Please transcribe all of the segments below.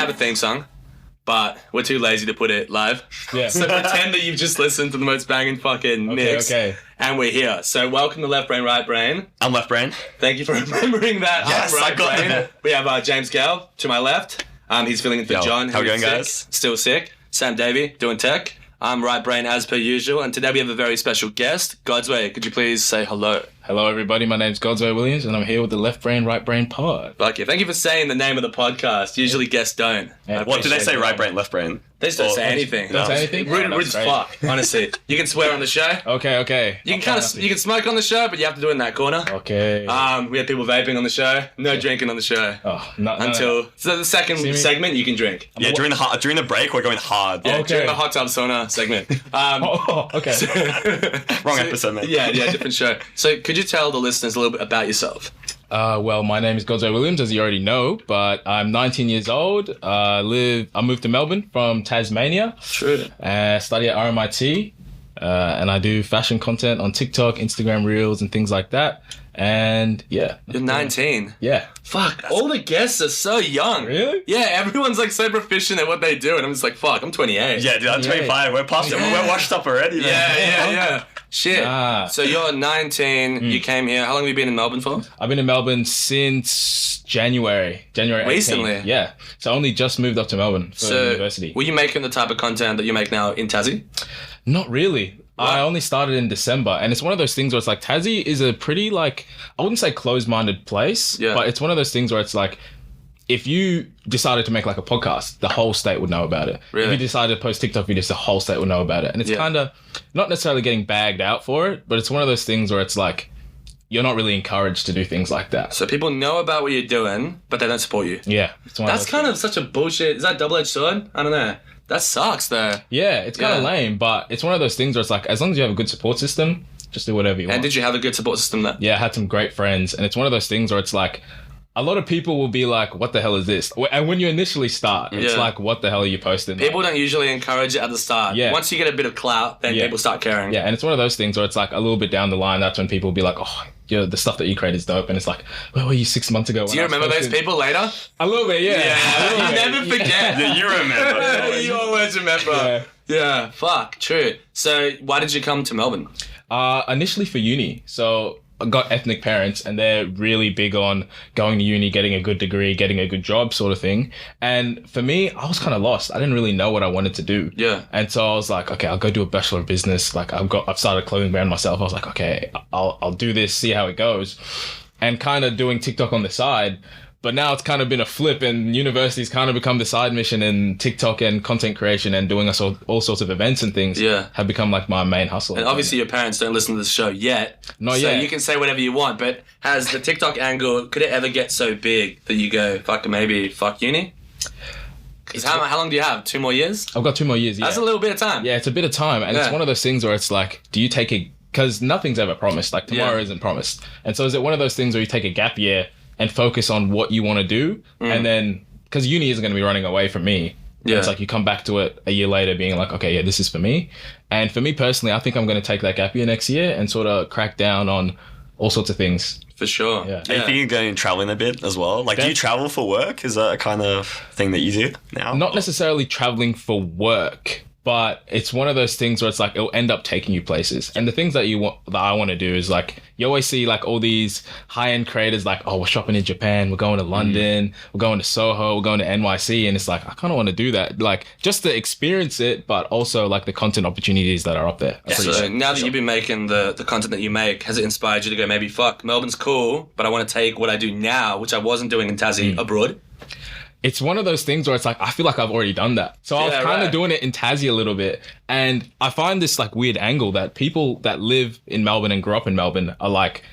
have a theme song, but we're too lazy to put it live. Yeah. So pretend that you've just listened to the most banging fucking mix. Okay. And we're here. So welcome to Left Brain, Right Brain. I'm Left Brain. Thank you for remembering that. Yes, Right I got Brain. that. We have James Gale to my left. He's filling in for John. How who's going, sick, guys? Still sick. Sam Davie, doing tech. I'm Right Brain as per usual. And today we have a very special guest. Godsway, could you please say hello? Hello, everybody. My name's Godsway Williams, and I'm here with the Left Brain, Right Brain pod. Fuck you. Thank you for saying the name of the podcast. Usually guests don't. Yeah. What did they say? Appreciate Right that. brain, left brain. They just don't say anything. Don't say anything? Rude, Oh, rude as that's fuck, honestly. You can swear on the show. Okay. You can you can smoke on the show, but you have to do it in that corner. Okay. We had people vaping on the show. No drinking on the show. No. So the second See me? segment you can drink. Yeah, during the break, we're going hard. Yeah, Okay. during the hot tub sauna segment. Okay. Wrong episode, man. Yeah, different show. So could you tell the listeners a little bit about yourself? Well, my name is Godsway Williams, as you already know, but I'm 19 years old. I moved to Melbourne from Tasmania. True. Study at RMIT, and I do fashion content on TikTok, Instagram Reels, and things like that. And yeah. You're 19. Yeah. Fuck, all the guests are so young. Really? Yeah, everyone's like so proficient at what they do, and I'm just like, fuck, I'm 28. Yeah, dude, I'm 25. We're past it. We're washed up already, man. Yeah. Shit. So you're 19. You came here. How long have you been in Melbourne for? I've been in Melbourne since January 18th. Recently? Yeah. So I only just moved up to Melbourne for university. Were you making the type of content that you make now in Tassie? Not really. What? I only started in December, and it's one of those things where it's like Tassie is a pretty I wouldn't say closed-minded place, but it's one of those things where it's like, if you decided to make like a podcast, the whole state would know about it. Really? If you decided to post TikTok videos, the whole state would know about it. And it's kind of not necessarily getting bagged out for it, but it's one of those things where it's like, you're not really encouraged to do things like that. So people know about what you're doing, but they don't support you. Yeah. It's one That's kind of such a bullshit. Is that double-edged sword? I don't know. That sucks though. Yeah, it's kind of lame, but it's one of those things where it's like, as long as you have a good support system, just do whatever you want. And did you have a good support system there? Yeah, I had some great friends, and it's one of those things where it's like, a lot of people will be like, what the hell is this? And when you initially start, it's like, what the hell are you posting? People don't usually encourage it at the start. Yeah. Once you get a bit of clout, then people start caring. Yeah, and it's one of those things where it's like a little bit down the line, that's when people will be like, oh, the stuff that you create is dope. And it's like, where were you 6 months ago? Do you remember those people later? A little bit, yeah. You never forget. Yeah, you remember. You always remember. Yeah, fuck, true. So why did you come to Melbourne? Initially for uni. So I got ethnic parents, and they're really big on going to uni, getting a good degree, getting a good job sort of thing. And for me, I was kind of lost. I didn't really know what I wanted to do. Yeah. And so I was like, okay, I'll go do a Bachelor of Business. Like I've started a clothing brand myself. I was like, okay, I'll do this, see how it goes. And kind of doing TikTok on the side. But now it's kind of been a flip, and university's kind of become the side mission, and TikTok and content creation and doing all sorts of events and things have become like my main hustle. And obviously your parents don't listen to the show yet. Not so yet. You can say whatever you want, but has the TikTok angle, could it ever get so big that you go, fuck uni? Because how long do you have? 2 more years? I've got 2 more years, yeah. That's a little bit of time. Yeah, it's a bit of time. And it's one of those things where it's like, do you take because nothing's ever promised. Like tomorrow isn't promised. And so is it one of those things where you take a gap year and focus on what you want to do? And then, because uni isn't going to be running away from me. Yeah. It's like you come back to it a year later being like, okay, yeah, this is for me. And for me personally, I think I'm going to take that gap year next year and sort of crack down on all sorts of things. For sure. Yeah. Are you thinking of going traveling a bit as well? Like, do you travel for work? Is that a kind of thing that you do now? Not necessarily traveling for work, but it's one of those things where it's like it'll end up taking you places. And the things that I want to do is like, you always see like all these high-end creators like, oh, we're shopping in Japan, we're going to London, we're going to Soho, we're going to NYC, and it's like, I kind of want to do that, like just to experience it, but also like the content opportunities that are up there. So now that you've been making the content that you make, has it inspired you to go, maybe fuck, Melbourne's cool, but I want to take what I do now, which I wasn't doing in Tassie, abroad? It's one of those things where it's like, I feel like I've already done that. So I was kind of doing it in Tassie a little bit. And I find this like weird angle that people that live in Melbourne and grew up in Melbourne are like,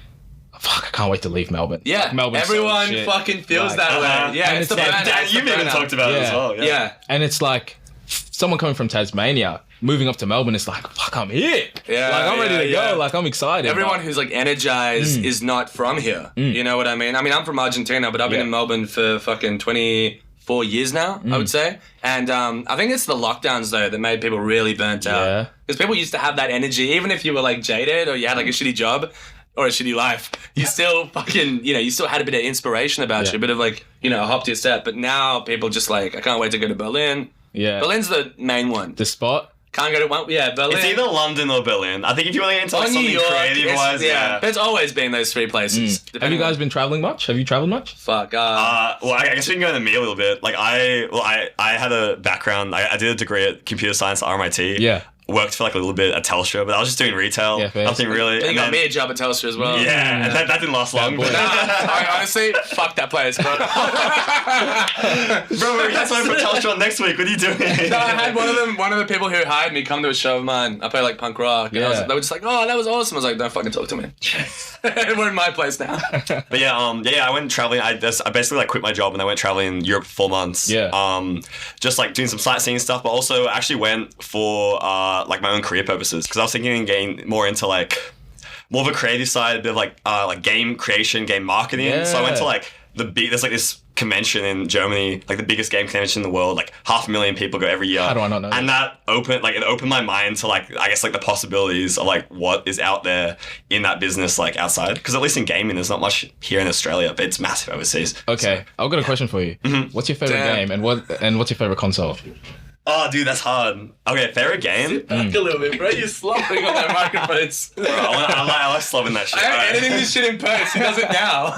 fuck, I can't wait to leave Melbourne. Yeah, like, Melbourne's everyone so shit. fucking feels that way. Yeah, and it's the like, burnout. You've even talked about it as well. Yeah. And it's like, someone coming from Tasmania, moving up to Melbourne, it's like, fuck, I'm here. Yeah, like, I'm ready to go. Like, I'm excited. Everyone who's like energized is not from here. You know what I mean? I mean, I'm from Argentina, but I've been in Melbourne for fucking 24 years now, I would say. And I think it's the lockdowns, though, that made people really burnt out. Because people used to have that energy, even if you were like jaded or you had like a shitty job. or a shitty life, you still fucking, you still had a bit of inspiration about you, a bit of like, a hop to your step. But now people just like, I can't wait to go to Berlin. Yeah. Berlin's the main one. The spot? Can't go to one. Yeah, Berlin. It's either London or Berlin. I think if you want to get into like something creative-wise, But it's always been those three places. Have you guys been traveling much? Have you traveled much? Fuck. Well, I guess we can go into me a little bit. Like I had a background. I did a degree at computer science at RMIT. Yeah. Worked for like a little bit at Telstra, but I was just doing retail. Yeah, fair. Nothing really. They got me a job at Telstra as well. Yeah, and that didn't last long. Honestly, fuck that place, bro. Bro, we got something for Telstra next week. What are you doing? No, I had one of the people who hired me come to a show of mine. I play like punk rock. And they were just like, oh, that was awesome. I was like, don't fucking talk to me. We're in my place now. But yeah, I went traveling. I basically like quit my job and I went traveling in Europe for 4 months. Yeah. Just like doing some sightseeing stuff, but also actually went for like my own career purposes because I was thinking of getting more into like more of a creative side, a bit of like game creation, game marketing. Yeah. So I went to like there's like this convention in Germany, like the biggest game convention in the world, like 500,000 people go every year. How do I not know and that opened my mind to like, I guess like the possibilities of like what is out there in that business, like outside. Because at least in gaming, there's not much here in Australia, but it's massive overseas. Okay, I've got a question for you. Mm-hmm. What's your favorite game and what's your favorite console? Oh, dude, that's hard. Okay, favorite game? Back a little bit, bro. You're slopping on that microphones. Bro, I like slobbing that shit. I am editing this shit in post. He does it now.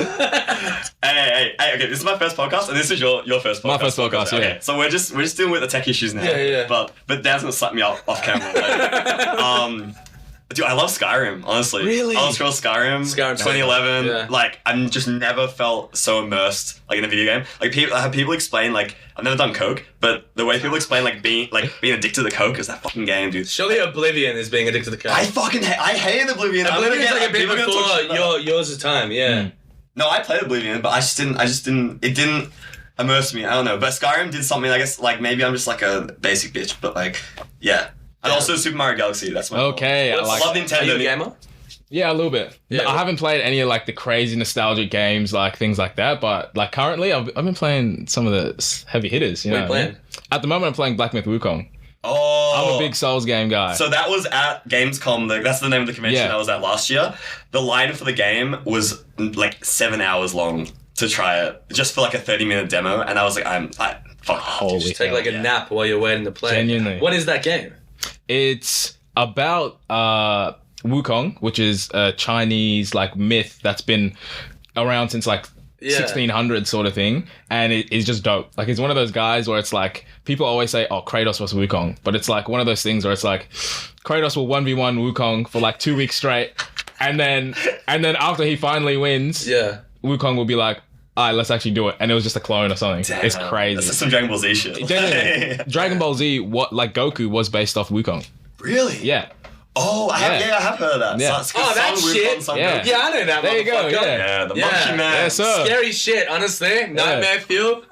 Hey, okay, this is my first podcast, and this is your first podcast. My first podcast, yeah. Okay, so we're just dealing with the tech issues now. Yeah. But Dan's gonna slap me off camera. Dude, I love Skyrim, honestly. Really? Elder Scrolls Skyrim 2011. Yeah. Like, I've just never felt so immersed, like, in a video game. Like, I have people explain, like, I've never done coke, but the way people explain, like, being addicted to coke is that fucking game, dude. Surely Oblivion is being addicted to coke. I hate Oblivion. Oblivion is like a bit before yours of time, yeah. No, I played Oblivion, but it didn't immerse me. I don't know. But Skyrim did something, I guess, like, maybe I'm just, like, a basic bitch, but, like, yeah. And also Super Mario Galaxy, that's my Okay, I love Nintendo. Are you a gamer? Yeah, a little bit. Yeah. I haven't played any of like the crazy nostalgic games, like things like that. But like currently, I've been playing some of the heavy hitters. What are you playing? At the moment, I'm playing Black Myth Wukong. Oh, I'm a big Souls game guy. So that was at Gamescom. That's the name of the convention I was at last year. The line for the game was like 7 hours long to try it, just for like a 30-minute demo. And I was like, fuck. Holy Just take like a nap while you're waiting to play. Genuinely. What is that game? It's about Wukong, which is a Chinese like myth that's been around since like 1600 sort of thing, and it is just dope. Like it's one of those guys where it's like people always say, "Oh, Kratos was Wukong," but it's like one of those things where it's like Kratos will 1v1 Wukong for like 2 weeks straight, and then after he finally wins, Wukong will be like, all right, let's actually do it. And it was just a clone or something. Damn. It's crazy. That's some Dragon Ball Z shit. Dragon Ball Z, Goku was based off Wukong. Really? Yeah. Oh, I have heard of that. Yeah. That shit. Yeah, I know that. There you go. Yeah, the Monkey Man. Yes, sir. Scary shit, honestly. Nightmare fuel.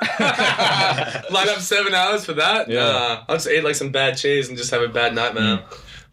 Line up 7 hours for that. Yeah. I'll just eat like some bad cheese and just have a bad nightmare.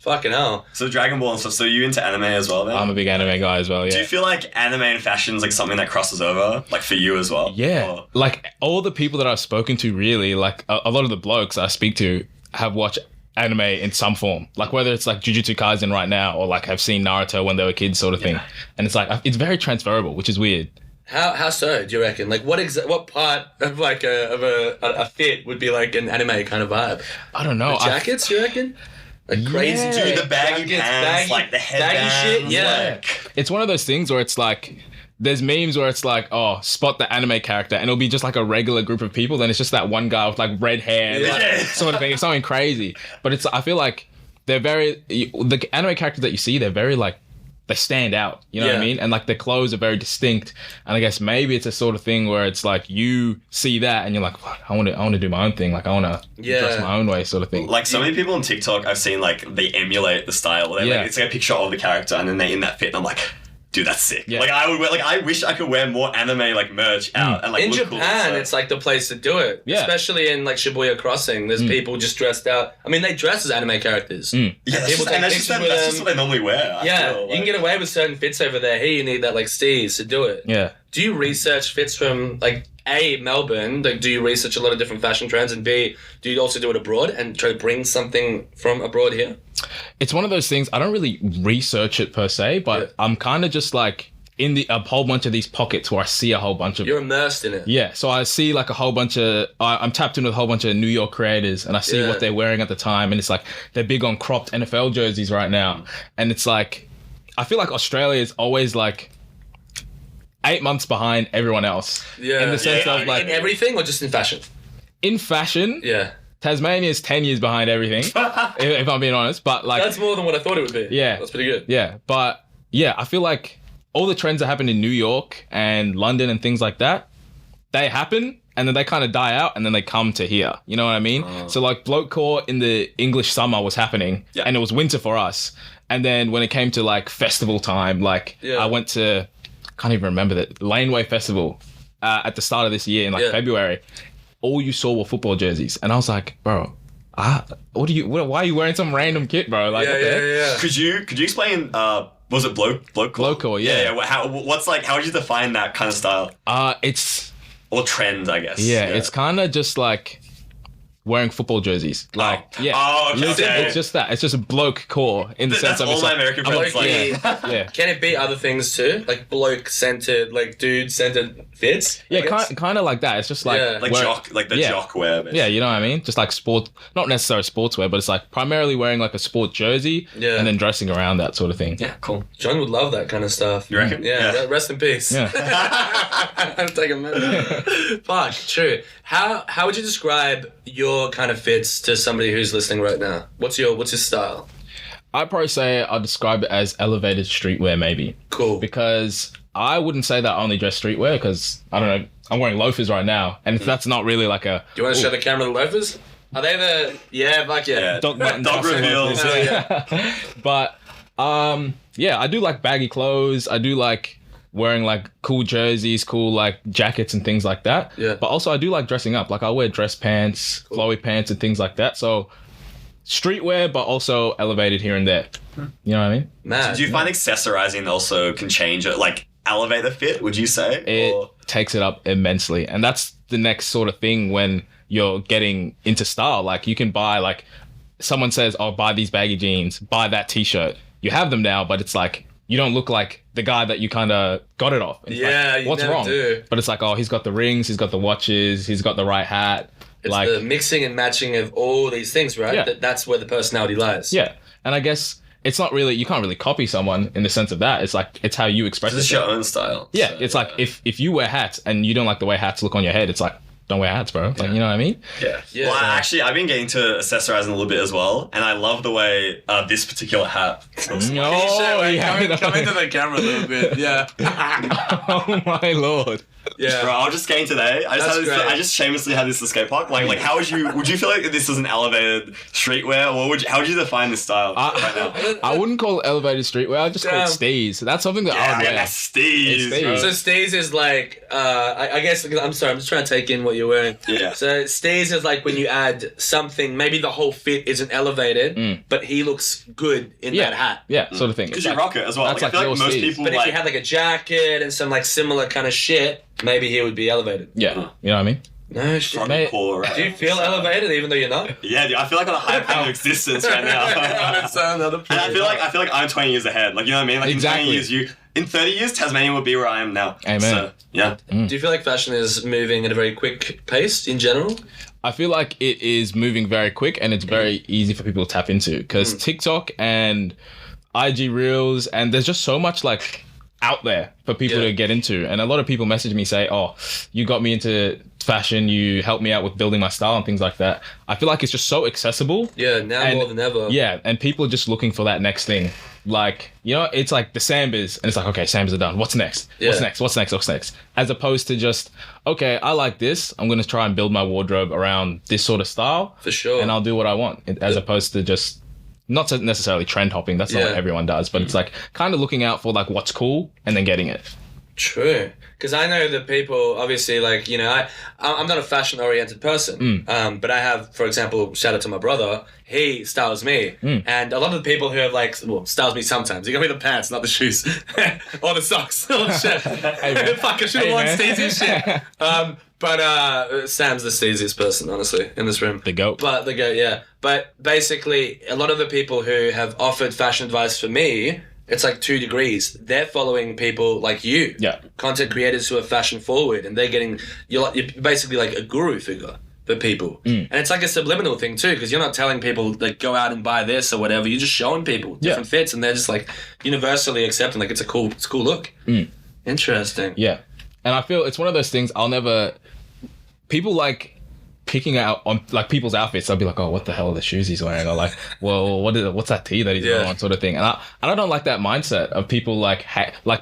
Fucking hell. So Dragon Ball and stuff. So you into anime as well then? I'm a big anime guy as well, yeah. Do you feel like anime and fashion is like something that crosses over? Like for you as well? Yeah. Or? Like all the people that I've spoken to really, like a lot of the blokes I speak to have watched anime in some form. Like whether it's like Jujutsu Kaisen right now or like have seen Naruto when they were kids sort of thing. And it's like, it's very transferable, which is weird. How so, do you reckon? Like what part of like a fit would be like an anime kind of vibe? I don't know. The jackets, you reckon? Like crazy, dude, the baggy pants, like the headbands, baggy shit, yeah. Like... It's one of those things where it's like, there's memes where it's like, oh, spot the anime character, and it'll be just like a regular group of people, then it's just that one guy with like red hair, like, sort of thing. It's something crazy. But I feel like the anime characters that you see, they're very like, they stand out, you know what I mean? And like their clothes are very distinct. And I guess maybe it's a sort of thing where it's like you see that and you're like, fuck, I want to do my own thing. Like I want to dress my own way, sort of thing. Like so many people on TikTok I've seen like they emulate the style. Like, it's like a picture of the character and then they in that fit and I'm like, dude, that's sick. Yeah. Like I would wear, like I wish I could wear more anime like merch out and like in look Japan, cool, it's like the place to do it. Yeah. Especially in like Shibuya Crossing, there's people just dressed out. I mean, they dress as anime characters. Yeah, that's just what they normally wear. You can get away with certain fits over there. Here, you need that like steez to do it. Yeah. Do you research fits from like A, Melbourne? Like, do you research a lot of different fashion trends, and B, do you also do it abroad and try to bring something from abroad here? It's one of those things, I don't really research it per se, but I'm kind of just like in a whole bunch of these pockets where I see a whole bunch of... You're immersed in it. Yeah, so I see like a whole bunch of... I'm tapped into a whole bunch of New York creators and I see what they're wearing at the time, and it's like they're big on cropped NFL jerseys right now. And it's like, I feel like Australia is always like 8 months behind everyone else. Yeah. In the sense of like... In everything or just in fashion? In fashion... Yeah. Tasmania is 10 years behind everything, if I'm being honest. But like... That's more than what I thought it would be. Yeah. That's pretty good. Yeah, but yeah, I feel like all the trends that happen in New York and London and things like that, they happen and then they kind of die out and then they come to here. You know what I mean? So like blokecore in the English summer was happening and it was winter for us. And then when it came to like festival time, like I went to, can't even remember that, Laneway Festival at the start of this year in like February. All you saw were football jerseys. And I was like, bro, why are you wearing some random kit, bro? Like, Could you explain, was it blokecore? Blokecore, yeah. How would you define that kind of style? It's... Or trend, I guess. Yeah, it's kind of just like wearing football jerseys. Like, it's just that. It's just a bloke core in the sense of... That's all my American friends like. Yeah. Can it be other things too? Like bloke-centered, like dude-centered fits? Yeah, kind of like that. It's just like... jock wear. Basically. Yeah, you know what I mean? Just like sport... Not necessarily sportswear, but it's like primarily wearing like a sport jersey and then dressing around that sort of thing. Yeah, cool. John would love that kind of stuff. You reckon? Yeah. Rest in peace. Yeah. I'm taking a minute. Fuck, true. How would you describe your kind of fits to somebody who's listening right now? What's your style? I'd probably say I'd describe it as elevated streetwear, maybe. Cool. Because I wouldn't say that I only dress streetwear, because, I don't know, I'm wearing loafers right now, and that's not really like a... Do you want to show the camera the loafers? Are they the... Yeah, fuck yeah. Dog reveals. But, I do like baggy clothes. I do like wearing like cool jerseys, cool like jackets and things like that. Yeah. But also I do like dressing up. Like I wear dress pants, flowy pants and things like that. So streetwear, but also elevated here and there. You know what I mean? Man. Do you find accessorizing also can change it, like elevate the fit, would you say? It takes it up immensely. And that's the next sort of thing when you're getting into style. Like you can buy, like someone says, oh, buy these baggy jeans, buy that t-shirt. You have them now, but it's like, you don't look like the guy that you kind of got it off. It's like, you what's never wrong? do. But it's like, oh, he's got the rings, he's got the watches, he's got the right hat. It's like the mixing and matching of all these things, right? Yeah. That's where the personality lies. Yeah. And I guess it's not really, you can't really copy someone in the sense of that. It's like, it's how you express it. It's your own style. Yeah. So, it's like, if you wear hats and you don't like the way hats look on your head, it's like, don't wear hats, bro. Like, you know what I mean? Yeah. Well, actually, I've been getting to accessorizing a little bit as well, and I love the way this particular hat looks. No, come into the camera a little bit. Yeah. Oh my lord. Yeah. Bro, I was just skating today. I just shamelessly had this at the skate park. Like how would you feel like this is an elevated streetwear, or how would you define this style right now? I wouldn't call it elevated streetwear. I'd just call it steez. That's something that I would wear. That's steez. So steez is like, I guess, I'm sorry, I'm just trying to take in what you're wearing. Yeah. So steez is like when you add something, maybe the whole fit isn't elevated, but he looks good in that hat. Yeah, sort of thing. Because you rock it as well. That's like, I feel like most steez. people But if you had like a jacket and some like similar kind of shit, maybe he would be elevated. Yeah, you know what I mean? No shit. Cool, right? Do you feel elevated even though you're not? Yeah, dude, I feel like on a high plane of existence right now. And I feel like I'm 20 years ahead. Like, you know what I mean? Like exactly. in 20 years, in 30 years, Tasmania will be where I am now. Amen. So, yeah. Do you feel like fashion is moving at a very quick pace in general? I feel like it is moving very quick and it's very easy for people to tap into because TikTok and IG Reels, and there's just so much like out there for people to get into. And a lot of people message me say, oh, you got me into fashion, you helped me out with building my style and things like that. I feel like it's just so accessible. Yeah, now more than ever. Yeah, and people are just looking for that next thing. Like, you know, it's like the Sambas, and it's like, okay, Sambas are done. What's next? Yeah. What's next? As opposed to just, okay, I like this. I'm going to try and build my wardrobe around this sort of style. For sure. And I'll do what I want, as opposed to just, not necessarily trend hopping. That's not what everyone does, but it's like kind of looking out for like what's cool and then getting it. True. Because I know that people, obviously, like, you know, I'm not a fashion-oriented person, but I have, for example, shout out to my brother, he styles me. And a lot of the people who have, like, well, styles me sometimes. You got me the pants, not the shoes. Or the socks. Oh, shit. Hey, fuck, I should have worn Steezy's shit. But Sam's the steeziest person, honestly, in this room. The goat. But the goat, yeah. But basically, a lot of the people who have offered fashion advice for me, it's like 2 degrees. They're following people like you. Yeah. Content creators who are fashion forward, and they're getting, you're basically like a guru figure for people. And it's like a subliminal thing too, because you're not telling people like go out and buy this or whatever. You're just showing people different fits, and they're just like universally accepting like it's a cool look. Interesting. Yeah. And I feel it's one of those things people like picking out on like people's outfits. I'll be like, oh, what the hell are the shoes he's wearing? Or like, well, what's that tee that he's got on, sort of thing. And I don't like that mindset of people like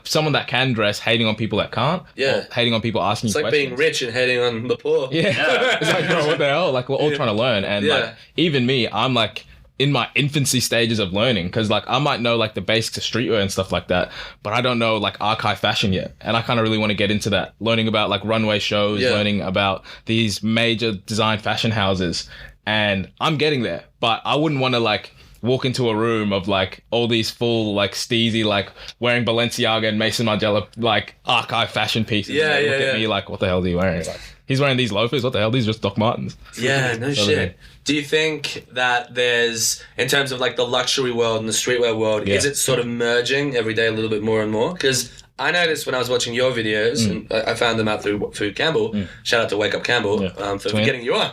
someone that can dress hating on people that can't. Yeah. Or hating on people asking it's like questions. being rich and hating on the poor. Yeah. It's like, bro, what the hell? Like, we're all trying to learn. And like, even me, I'm like in my infancy stages of learning, because like I might know like the basics of streetwear and stuff like that, but I don't know like archive fashion yet. And I kind of really want to get into that, learning about like runway shows, learning about these major design fashion houses. And I'm getting there, but I wouldn't want to like walk into a room of like all these full like steezy like wearing Balenciaga and Mason Margiela like archive fashion pieces. Look at me like, what the hell is he wearing? Like, he's wearing these loafers. What the hell? These are just Doc Martens. Yeah, no shit. Do you think that there's, in terms of like the luxury world and the streetwear world, is it sort of merging every day a little bit more and more? Because I noticed when I was watching your videos, and I found them out through Food Campbell. Shout out to Wake Up Campbell for getting you on.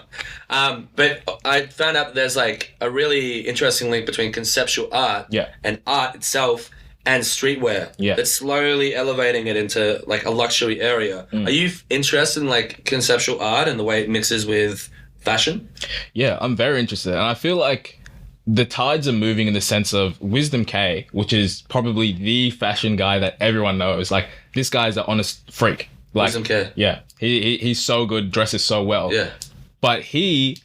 But I found out that there's like a really interesting link between conceptual art and art itself and streetwear. That's slowly elevating it into like a luxury area. Are you interested in like conceptual art and the way it mixes with fashion? Yeah, I'm very interested. And I feel like the tides are moving in the sense of Wisdom K, which is probably the fashion guy that everyone knows. Like, this guy's an honest freak. Like, Wisdom K. Yeah. He's so good, dresses so well. Yeah. But a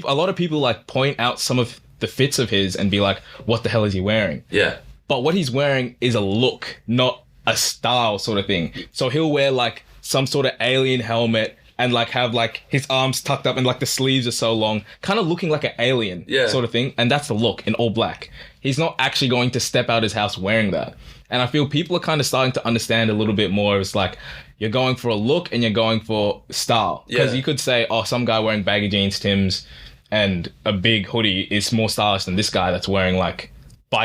lot of people like point out some of the fits of his and be like, what the hell is he wearing? Yeah. But what he's wearing is a look, not a style sort of thing. So he'll wear like some sort of alien helmet and like have like his arms tucked up and like the sleeves are so long, kind of looking like an alien sort of thing. And that's the look in all black. He's not actually going to step out his house wearing that. And I feel people are kind of starting to understand a little bit more. It's like, you're going for a look and you're going for style. Because you could say, oh, some guy wearing baggy jeans, Timbs, and a big hoodie is more stylish than this guy that's wearing like a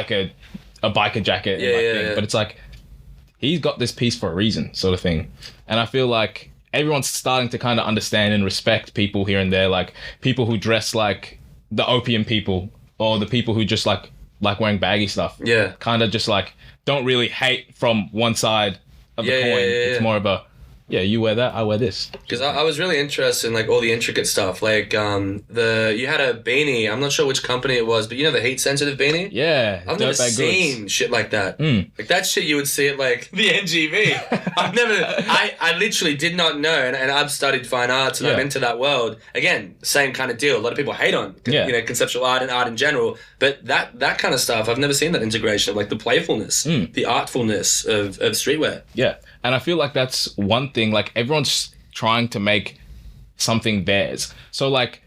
biker jacket. But it's like, he's got this piece for a reason, sort of thing. And I feel like everyone's starting to kind of understand and respect people here and there, like people who dress like the opium people, or the people who just like wearing baggy stuff. Yeah. Kind of just like don't really hate from one side of the coin. It's more of a, you wear that, I wear this. Because I was really interested in like all the intricate stuff. Like you had a beanie. I'm not sure which company it was, but you know the heat sensitive beanie. Yeah, I've never seen shit like that. Like that shit you would see at like the NGV. I literally did not know, and I've studied fine arts and I'm into that world. Again, same kind of deal. A lot of people hate on conceptual art and art in general, but that kind of stuff, I've never seen that integration of like the playfulness, the artfulness of streetwear. Yeah. And I feel like that's one thing, like everyone's trying to make something theirs. So like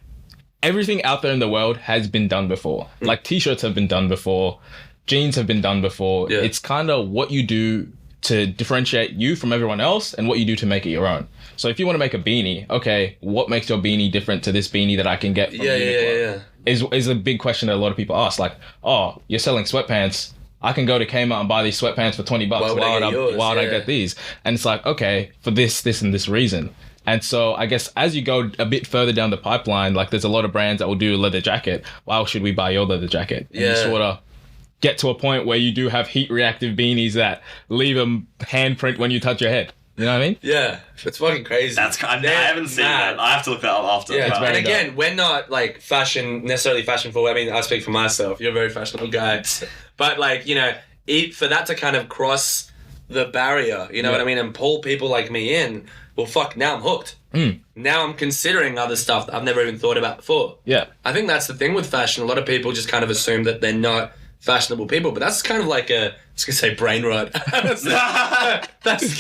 everything out there in the world has been done before. Like t-shirts have been done before, jeans have been done before. It's kind of what you do to differentiate you from everyone else and what you do to make it your own. So if you want to make a beanie, okay, what makes your beanie different to this beanie that I can get from Uniqlo? Is a big question that a lot of people ask. Like, oh, you're selling sweatpants, I can go to Kmart and buy these sweatpants for $20. Why would I get these? And it's like, okay, for this and this reason. And so I guess as you go a bit further down the pipeline, like there's a lot of brands that will do a leather jacket. Why should we buy your leather jacket? And you sort of get to a point where you do have heat reactive beanies that leave a handprint when you touch your head. You know what I mean? Yeah, it's fucking crazy. I haven't seen that. I have to look that up after. Yeah, and again, we're not like necessarily fashion forward. I mean, I speak for myself. You're a very fashionable guy. But like, you know, for that to kind of cross the barrier, you know what I mean, and pull people like me in, well, fuck, now I'm hooked. Now I'm considering other stuff that I've never even thought about before. Yeah. I think that's the thing with fashion. A lot of people just kind of assume that they're not fashionable people, but that's kind of like I was gonna say brain rot. That's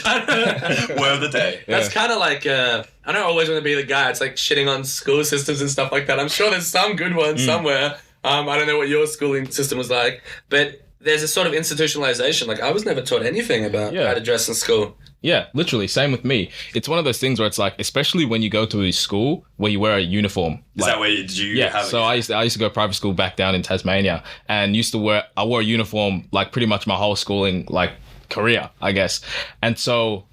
kind of word of the day. That's kind of like I don't always want to be the guy. It's like shitting on school systems and stuff like that. I'm sure there's some good ones somewhere. I don't know what your schooling system was like, but there's a sort of institutionalization. Like I was never taught anything about how to dress in school. Yeah, literally. Same with me. It's one of those things where it's like, especially when you go to a school where you wear a uniform. Is that where you have it? So I used to go to private school back down in Tasmania and I wore a uniform like pretty much my whole schooling, like career, I guess. And so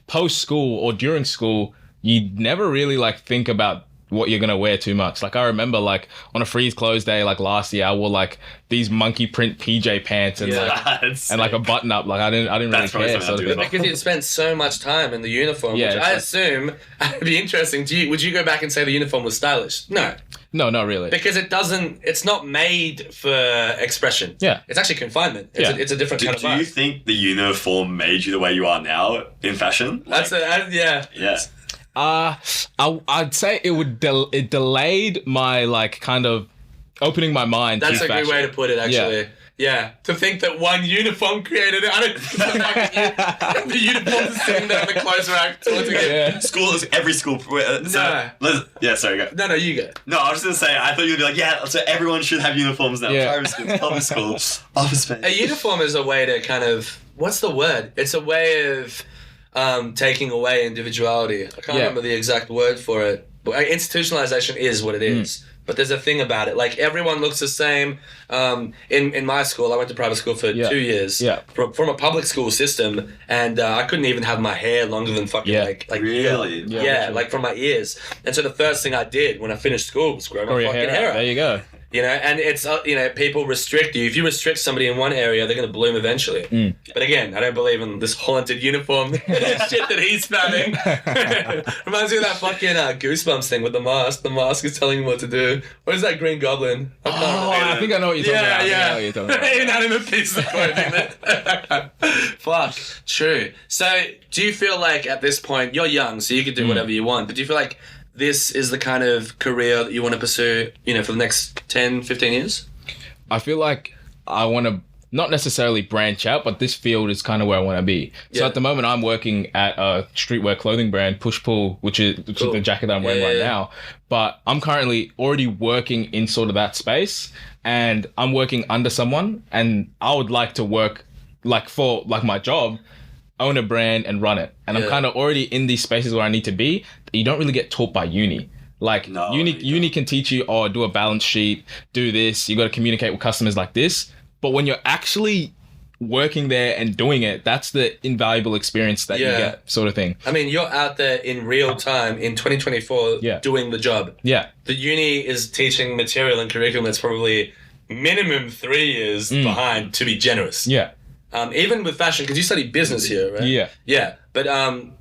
post school or during school, you never really like think about what you're gonna wear too much. Like I remember like on a freeze clothes day like last year, I wore like these monkey print PJ pants and like a button up. Like I didn't really care. Because you spent so much time in the uniform, which I assume would be interesting. Would you go back and say the uniform was stylish? No, not really. Because it's not made for expression. Yeah. It's actually confinement. It's a different kind of vibe. Do you think the uniform made you the way you are now in fashion? Like, yeah. I'd say it delayed my like kind of opening my mind. That's to a good way to put it, actually. Yeah. To think that one uniform created it. I don't think the uniform is sitting there in the clothes rack towards it. Every school. Sorry, go. No, you go. No, I was just going to say, I thought you would be like, so everyone should have uniforms now. Yeah. Private schools, public schools, office space. A uniform is a way to kind of, what's the word? It's a way of taking away individuality. I can't remember the exact word for it. But institutionalization is what it is. But there's a thing about it. Like, everyone looks the same. In my school, I went to private school for 2 years. Yeah. From a public school system. And I couldn't even have my hair longer than fucking like really? Yeah, like from my ears. And so the first thing I did when I finished school was grow my fucking hair out. There you go. You know, and it's, people restrict you. If you restrict somebody in one area, they're going to bloom eventually. But again, I don't believe in this haunted uniform shit that he's spamming. Reminds me of that fucking Goosebumps thing with the mask. The mask is telling you what to do. Or is that Green Goblin? I think I know what you're talking about. Yeah, I know what you're talking about. Inanimate piece of clothing. Fuck. True. So, do you feel like at this point, you're young, so you can do whatever you want, but do you feel like this is the kind of career that you want to pursue, for the next 10, 15 years? I feel like I want to not necessarily branch out, but this field is kind of where I want to be. So at the moment, I'm working at a streetwear clothing brand, Push Pull, which is the jacket that I'm wearing right now. But I'm currently already working in sort of that space, and I'm working under someone, and I would like to work for my job, own a brand and run it. And I'm kind of already in these spaces where I need to be. You don't really get taught by uni. Like uni can teach you, do a balance sheet, do this. You got to communicate with customers like this. But when you're actually working there and doing it, that's the invaluable experience that you get, sort of thing. I mean, you're out there in real time in 2024 doing the job. Yeah. The uni is teaching material and curriculum that's probably minimum 3 years behind, to be generous. Yeah. Even with fashion, because you study business here, right? Yeah. Yeah. But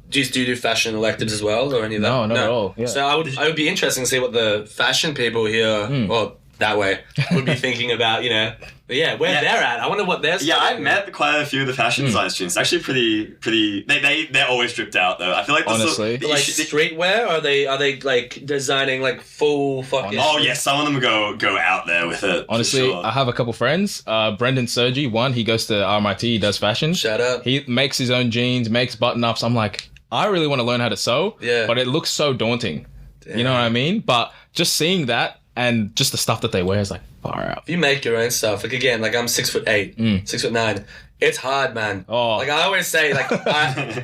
do you do fashion electives as well, or any of that? No, not at all. Yeah. So I would be interested to see what the fashion people here, well, that way, would be thinking about, But where they're at. I wonder what they're studying. Yeah, I've met quite a few of the fashion design students. Actually pretty they're always stripped out though. I feel like honestly. Like streetwear? Are they like designing like full fucking Oh yeah, some of them go out there with it. Honestly, sure. I have a couple friends. Brendan Sergi, he goes to RMIT, he does fashion. Shout out. He makes his own jeans, makes button-ups. I'm like, I really want to learn how to sew. Yeah. But it looks so daunting. Damn. You know what I mean? But just seeing that and just the stuff that they wear is like far out. If you make your own stuff, like again, like I'm 6'8", 6'9", it's hard, man. Oh. Like I always say, like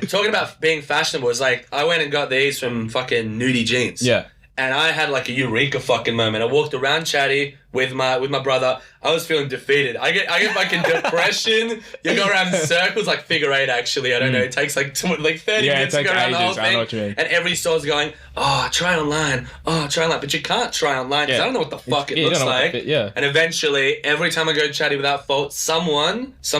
talking about being fashionable is like I went and got these from fucking Nudie Jeans. Yeah. And I had like a eureka fucking moment. I walked around Chatty with my brother. I was feeling defeated. I get fucking depression. You go around in circles like figure eight. Actually, I don't know. It takes like 30 minutes to go around the whole thing. I know what you mean. And every store's going, try online. But you can't try online because I don't know what the fuck it looks like. And eventually, every time I go Chatty without fault, some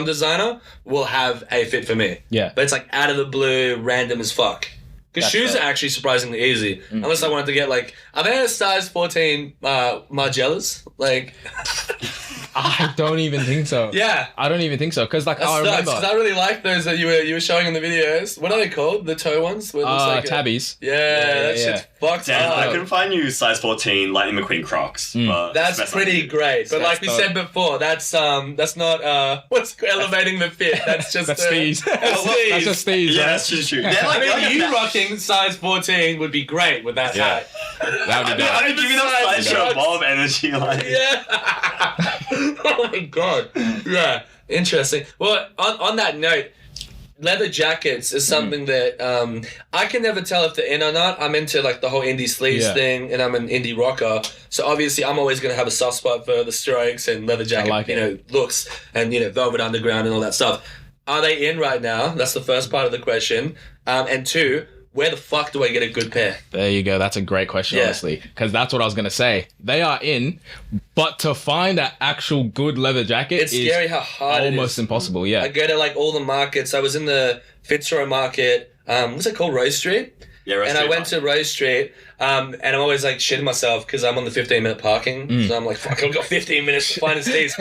designer will have a fit for me. Yeah. But it's like out of the blue, random as fuck. Because shoes are actually surprisingly easy. Unless I wanted to get are there size 14 Margielas? Like, I don't even think so. Yeah. I don't even think so. Because like, That I sucks, remember. because I really like those that you were showing in the videos. What are they called? The toe ones? Where it looks like tabbies. that shit's fucked Damn, up. I couldn't find you size 14 Lightning McQueen Crocs. But That's best pretty I can great. But like we That's said before, that's not what's elevating the fit. That's just That's Steez. That's That's just Steez, do. Yeah, right? that's true. They're I like, think you rocking size 14 would be great with that hat. That would be I dope. didn't give you that Size size show Crocs. Bob energy. Like, Yeah. Oh my god. Yeah. Interesting. Well, on that note, leather jackets is something that I can never tell if they're in or not. I'm into like the whole indie sleeves thing, and I'm an indie rocker. So obviously, I'm always going to have a soft spot for the Strokes and leather jacket, looks, and Velvet Underground and all that stuff. Are they in right now? That's the first part of the question. And two, where the fuck do I get a good pair? There you go. That's a great question, honestly, because that's what I was going to say. They are in, but to find an actual good leather jacket It's scary how hard it almost is. impossible. Yeah. I go to like all the markets. I was in the Fitzroy market. What's it called? Rose Street? yeah, Rose And Street I went to Rose Street, and I'm always like shitting myself because I'm on the 15-minute parking. So I'm like, fuck, I've got 15 minutes to find a steez.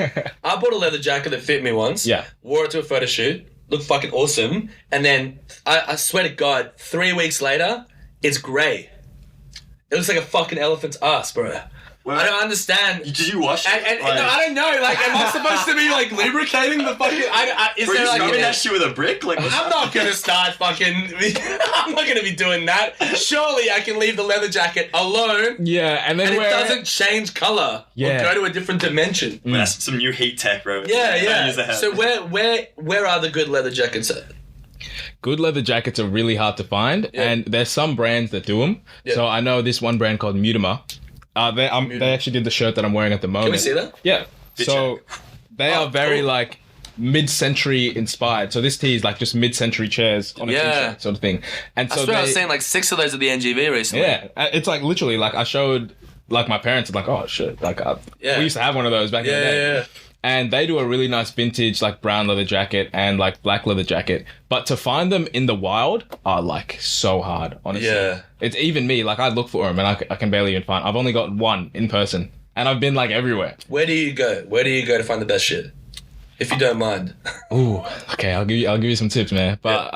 I bought a leather jacket that fit me once. Yeah. Wore it to a photo shoot. Looked fucking awesome. And then, I swear to God, 3 weeks later, it's grey. It looks like a fucking elephant's ass, bro. Well, I don't understand. Did you wash it? And no, I don't know. Like, am I supposed to be like lubricating the fucking? Is Were you there like? scrubbing that shit with a brick? Like, what's I'm not gonna start fucking. I'm not gonna be doing that. Surely I can leave the leather jacket alone, Yeah, and then and it where doesn't change color Yeah. or go to a different dimension. Well, that's some new heat tech, bro. Yeah, yeah. Use the head. So where are the good leather jackets at? good leather jackets are really hard to find, and there's some brands that do them. Yeah. So I know this one brand called Mutimer. They actually did the shirt that I'm wearing at the moment. Can we see that? Yeah. Good So they are very cool. like mid-century inspired. So this tee is like just mid-century chairs on a Yeah. t-shirt sort of thing. And I so swear I was they- seeing like 6 of those at the NGV recently. yeah, it's like literally like I showed like my parents like, oh shit, like Yeah. we used to have one of those back in the day. Yeah. And they do a really nice vintage like brown leather jacket and like black leather jacket. But to find them in the wild are like so hard, honestly. Yeah. It's even me, like I look for them and I can barely even find. I've only got one in person and I've been like everywhere. Where do you go? Where do you go to find the best shit? If you don't mind. Ooh, okay, I'll give you some tips, man. But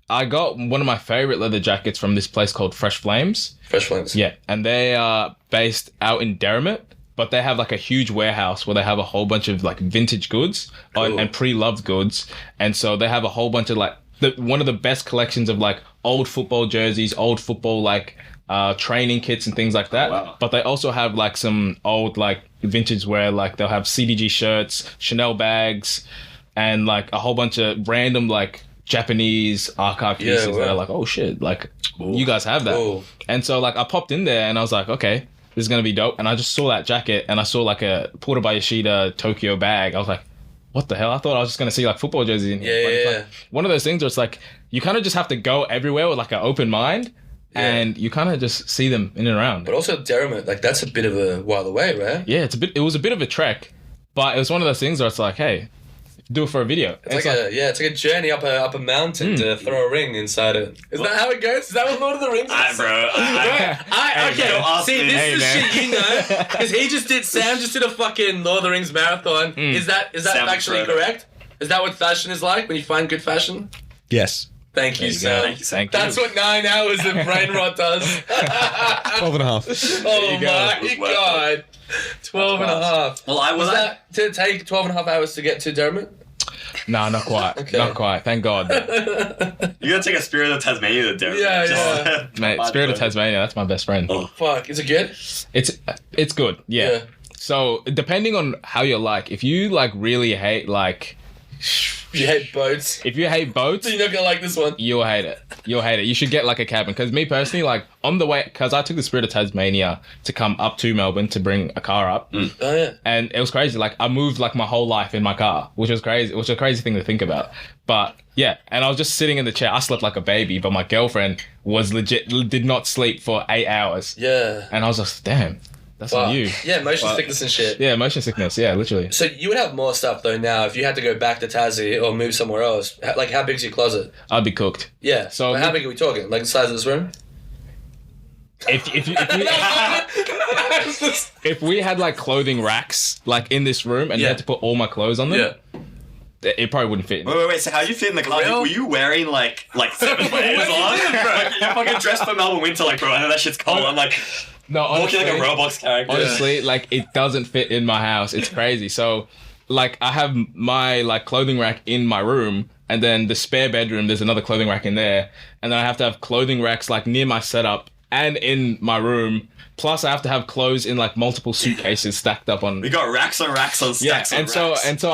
I got one of my favorite leather jackets from this place called Fresh Flames. Fresh Flames. Yeah, and they are based out in Derrimut, but they have like a huge warehouse where they have a whole bunch of like vintage goods Cool. and pre-loved goods. And so they have a whole bunch of like one of the best collections of like old football jerseys, old football like training kits and things like that. Wow. But they also have like some old like vintage wear, like they'll have CDG shirts, Chanel bags, and like a whole bunch of random like Japanese archive pieces wow. that are like, oh shit, like you guys have that. Cool. And so like I popped in there and I was like, okay, this is gonna be dope. And I just saw that jacket and I saw like a Porter by Yoshida Tokyo bag. I was like, what the hell? I thought I was just gonna see like football jerseys in here. Yeah, But it's yeah, like one of those things where it's like you kind of just have to go everywhere with like an open mind, and you kind of just see them in and around. But also Derrimut, like that's a bit of a while away, right? Yeah, it was a bit of a trek, but it was one of those things where it's like, hey, do it for a video. It's like a journey up a mountain to throw a ring inside it. Is that how it goes? Is that what Lord of the Rings is? Bro. See, this Hey, is man. shit you know, because Sam just did a fucking Lord of the Rings marathon. Is that Sam actually Frodo. correct? Is that what fashion is like when you find good fashion? Yes. Thank you, There you go. Sam. Thank you, Sam. Thank you. That's what 9 hours of brain rot does. 12 and a half. Oh you go. my It was worth god. 12 and a half. Well, I Was was that to take 12 and a half hours to get to Derrimut? No, not quite. Okay. Not quite. Thank God. You gotta take a Spirit of Tasmania to Derek. Yeah, Mate, Spirit of Tasmania, that's my best friend. Oh. Fuck, is it good? It's good. Yeah. Yeah. So depending on how you like, if you like really hate like You hate boats. if you hate boats, You're not gonna like this one. you'll hate it. You'll hate it. You should get like a cabin. Because me personally, like on the way, because I took the Spirit of Tasmania to come up to Melbourne to bring a car up, Oh yeah. and it was crazy. Like I moved like my whole life in my car, which was crazy. Which was a crazy thing to think about. But yeah, and I was just sitting in the chair. I slept like a baby, but my girlfriend was legit did not sleep for 8 hours, Yeah. and I was just damn. That's on Fuck. you. Yeah, motion Fuck. sickness and shit. Yeah, motion sickness. Yeah, literally. So you would have more stuff though now if you had to go back to Tassie or move somewhere else. Like how big's your closet? I'd be cooked. Yeah. So Like, how big are we talking? Like the size of this room? If you if we had like clothing racks like in this room and you had to put all my clothes on them, it probably wouldn't fit. Wait. So how you fit in the car? Real? Were you wearing like 7 layers on? Like, you're fucking dressed for Melbourne winter, like, bro. I know that shit's cold. I'm like no, honestly, walking like a Roblox character. Honestly, like it doesn't fit in my house. It's crazy. So, like I have my like clothing rack in my room, and then the spare bedroom. There's another clothing rack in there, and then I have to have clothing racks like near my setup and in my room. Plus, I have to have clothes in like multiple suitcases stacked up on. We got racks on racks on stacks on racks. And so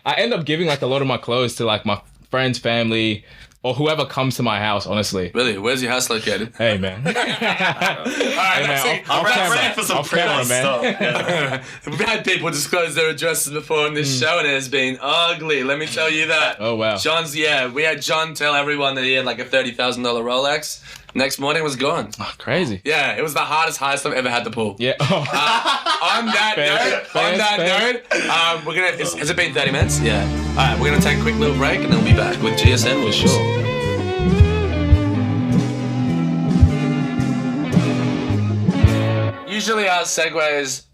I end up giving like a lot of my clothes to like my friends, family, or whoever comes to my house. Honestly. Really? Where's your house located? Hey man. All right, I'm ready for some camera, man. stuff. Yeah. We've had people disclose their addresses before on this show, and it has been ugly. Let me tell you that. Oh wow. We had John tell everyone that he had like a $30,000 Rolex. Next morning it was gone. Oh, crazy. Yeah, it was the hardest heist I've ever had to pull. Yeah. On that note, we're gonna. Has it been 30 minutes? Yeah. All right, we're gonna take a quick little break, and then we'll be back with GSN Williams. Sure. Usually our segues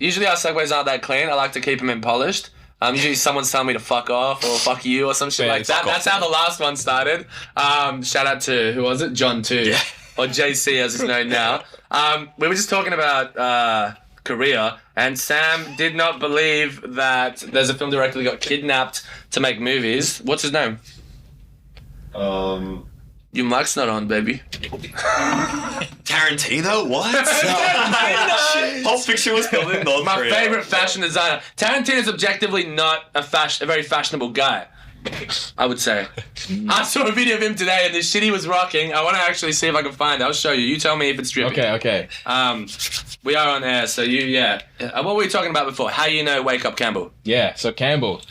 aren't that clean. I like to keep them in polished. Usually someone's telling me to fuck off or fuck you or some shit like that. That's how the last one started. Shout out to, who was it? John too. Yeah. Or JC as he's known now. We were just talking about Korea, and Sam did not believe that there's a film director that got kidnapped to make movies. What's his name? Your mic's not on, baby. Tarantino? What? Pulp Fiction was filmed in North Korea. My favorite fashion designer. Tarantino's objectively not a very fashionable guy, I would say. I saw a video of him today, and the shit he was rocking, I want to actually see if I can find it. I'll show you. You tell me if it's dripping. Okay. We are on air, so what were we talking about before? How you know Wake Up Campbell? Yeah, so Campbell.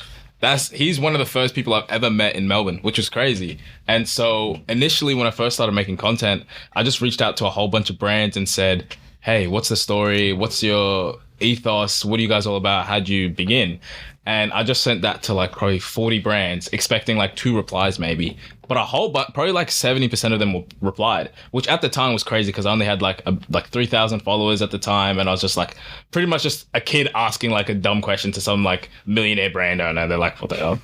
He's one of the first people I've ever met in Melbourne, which is crazy. And so initially when I first started making content, I just reached out to a whole bunch of brands and said, hey, what's the story? What's your ethos? What are you guys all about? How'd you begin? And I just sent that to like probably 40 brands, expecting like 2 replies maybe. But probably like 70% of them replied, which at the time was crazy because I only had like 3,000 followers at the time. And I was just like pretty much just a kid asking like a dumb question to some like millionaire brand owner. They're like, what the hell?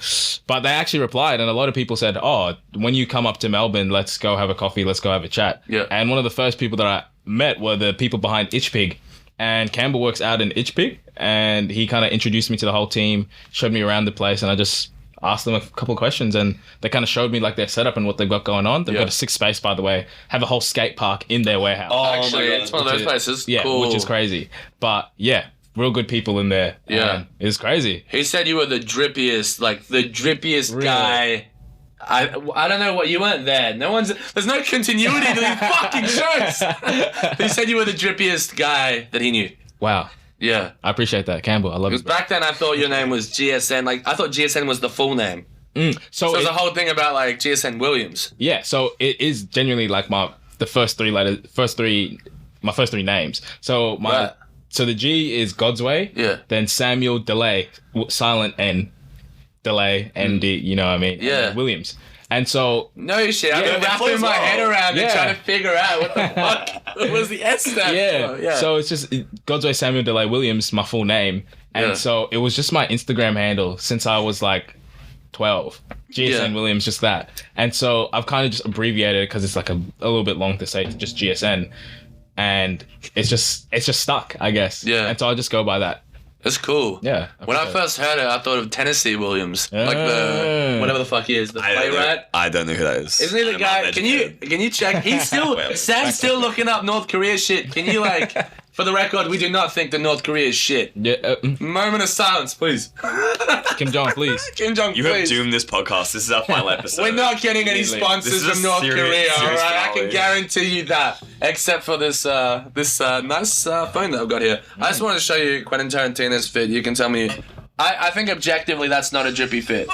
But they actually replied. And a lot of people said, oh, when you come up to Melbourne, let's go have a coffee. Let's go have a chat. Yeah. And one of the first people that I met were the people behind Itch Pig. And Campbell works out in Itch Pig, and he kind of introduced me to the whole team, showed me around the place, and I just asked them a couple of questions, and they kind of showed me like their setup and what they've got going on. They've got a 6 space, by the way, have a whole skate park in their warehouse. Oh, actually, it's one of those places. Yeah, cool. which is crazy. But yeah, real good people in there. Yeah. It's crazy. He said you were the drippiest Really? guy. I don't know what you weren't there. There's no continuity to these fucking shows. He said you were the drippiest guy that he knew. Wow. Yeah. I appreciate that, Campbell. I love it. Because back then I thought your name was GSN. Like I thought GSN was the full name. So there's a whole thing about like GSN Williams. Yeah. So it is genuinely like my first three names. So so the G is Godsway. Yeah. Then Samuel Delay, silent N. Delay, ND, you know what I mean? Yeah. Williams. And so... No shit, I've been wrapping my head around it trying to figure out what the fuck was the S stand for. Yeah. So it's just Godsway Samuel Delay Williams, my full name. And so it was just my Instagram handle since I was like 12. GSN Williams, just that. And so I've kind of just abbreviated it because it's like a little bit long to say just GSN. And it's just stuck, I guess. Yeah. And so I'll just go by that. That's cool. Yeah. When I first heard it, I thought of Tennessee Williams. Like the... Whatever the fuck he is. The playwright. I don't know who that is. Isn't he the guy... Can you check? He's still... Sam's still looking up North Korea shit. Can you like... For the record, we do not think that North Korea is shit. Yeah. Moment of silence, please. Kim Jong, please. Kim Jong, You have doomed this podcast. This is our final episode. We're not getting any sponsors from North Korea, alright? I can guarantee you that. Except for this nice phone that I've got here. I just wanted to show you Quentin Tarantino's fit. You can tell me... I think objectively that's not a drippy fit.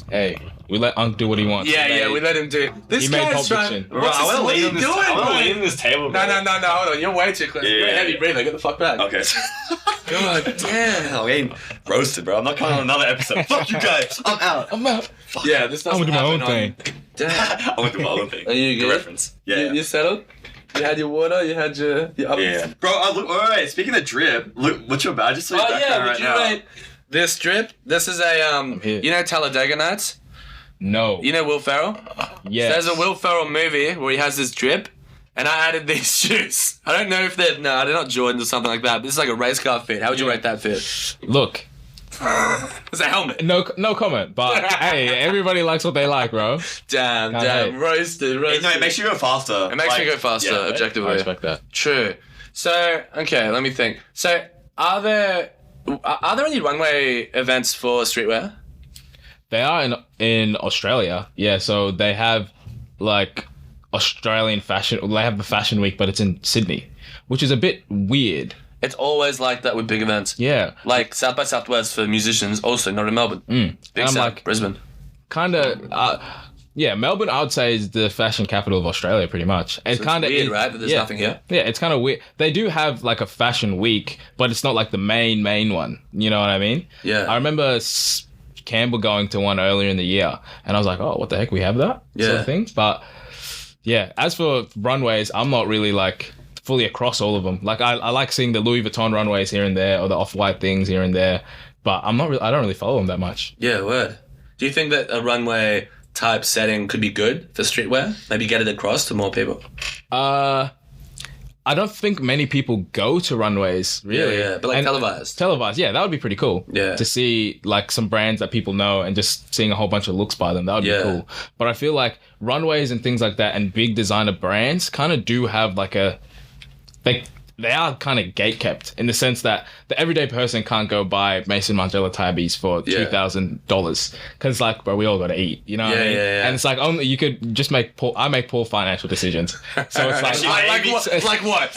Hey, we let Unc do what he wants. Yeah, we let him do it. This He made guy's Pulp trying... Fiction. What are you doing, I'm bro? leaving this table, bro. No, hold on. You're way too close. You're a heavy breather. Get the fuck back. Okay. God damn. I'm getting roasted, bro. I'm not coming on another episode. Fuck you guys. I'm out. Fuck. Yeah, this doesn't I'm gonna do my own happen thing. Damn. I'm gonna do my own thing. Are you good? Good reference. Yeah. You settled? You had your water. You had your Yeah, bro. Look, wait. Speaking of drip, look, what's your? I just saw your background right now. Rate this drip? This is a you know Talladega Nights. No. You know Will Ferrell? Yes. There's a Will Ferrell movie where he has this drip, and I added these shoes. I don't know if they're not Jordans or something like that, but this is like a race car fit. How would you rate that fit? Look. It's a helmet. No comment. But hey, everybody likes what they like, bro. Damn. Roasted. No, it makes you go faster. It makes me go faster, objectively. I respect that. True. So, okay, let me think. So, are there any runway events for streetwear? They are in Australia. Yeah, so they have like Australian fashion. They have the fashion week, but it's in Sydney, which is a bit weird. It's always like that with big events. Yeah. Like South by Southwest for musicians, also not in Melbourne. Big and I'm South, like, Brisbane. Kind of, yeah, Melbourne I would say is the fashion capital of Australia pretty much. It's So kind of weird, right? That there's nothing here. Yeah, it's kind of weird. They do have like a fashion week, but it's not like the main one. You know what I mean? Yeah. I remember Campbell going to one earlier in the year, and I was like, oh, what the heck, we have that sort of thing. But yeah, as for runways, I'm not really like fully across all of them. Like I like seeing the Louis Vuitton runways here and there, or the Off-White things here and there, but I don't really follow them that much. Yeah, word. Do you think that a runway type setting could be good for streetwear? Maybe get it across to more people? I don't think many people go to runways, really. Yeah, but like televised. Televised, yeah, that would be pretty cool. Yeah. To see like some brands that people know and just seeing a whole bunch of looks by them, that would be cool. But I feel like runways and things like that and big designer brands kind of do have like they are kind of gatekept in the sense that the everyday person can't go buy Mason Margiela tabbies for $2,000 because like, bro, we all got to eat, you know what I mean? Yeah. And it's like only you could just make poor financial decisions. So it's like what?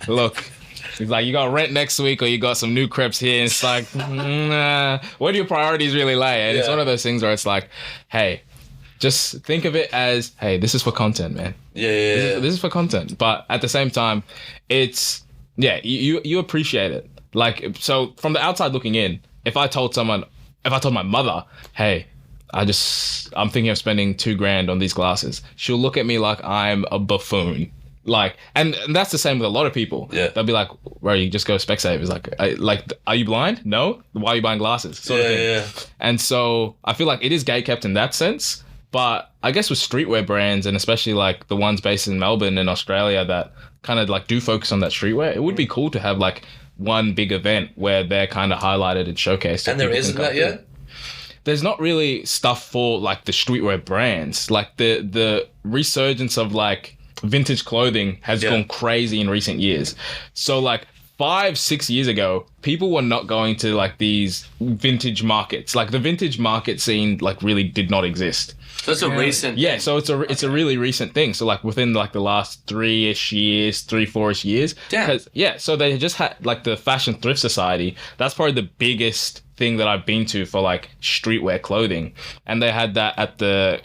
Look, it's like you got rent next week or you got some new crepes here. And it's like, where do your priorities really lie? And it's one of those things where it's like, hey, just think of it as, hey, this is for content, man. Yeah. This is for content. But at the same time, it's, you appreciate it. Like, so from the outside looking in, if I told my mother, hey, I'm thinking of spending $2,000 on these glasses, she'll look at me like I'm a buffoon. Like, and that's the same with a lot of people. Yeah. They'll be like, well, you just go Specsavers. Like, are you blind? No? Why are you buying glasses? Sort of thing. Yeah. And so I feel like it is gatekept in that sense. But I guess with streetwear brands, and especially like the ones based in Melbourne and Australia that kind of like do focus on that streetwear, it would be cool to have like one big event where they're kind of highlighted and showcased. And there isn't that yet? There's not really stuff for like the streetwear brands. Like the resurgence of like vintage clothing has gone crazy in recent years. So like 5-6 years ago, people were not going to like these vintage markets. Like the vintage market scene like really did not exist. So it's a recent thing. So it's a really recent thing. So like within like the last 3-4-ish years. Damn. So they just had like the Fashion Thrift Society. That's probably the biggest thing that I've been to for like streetwear clothing. And they had that at the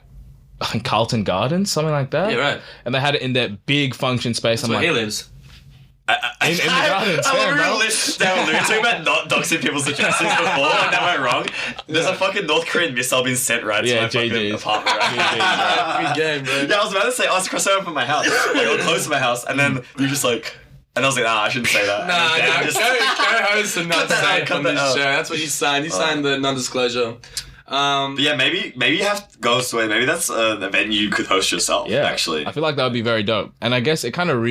I think Carlton Gardens, something like that. Yeah, right. And they had it in that big function space. That's where he lives. In the gardens, I bro. love list down. We were talking about not doxing people's addresses before, and that went wrong. There's a fucking North Korean missile being sent right to my fucking apartment. Right? Good game, bro. Yeah, I was about to say, it's cross over from my house, like, or close to my house, and then you just like, and I was like, I shouldn't say that. Co-host and not say on this show. That's what you signed. You signed the non-disclosure. But yeah, maybe you have to go Godsway. Maybe that's an event you could host yourself. Yeah, actually, I feel like that would be very dope. And I guess it kind of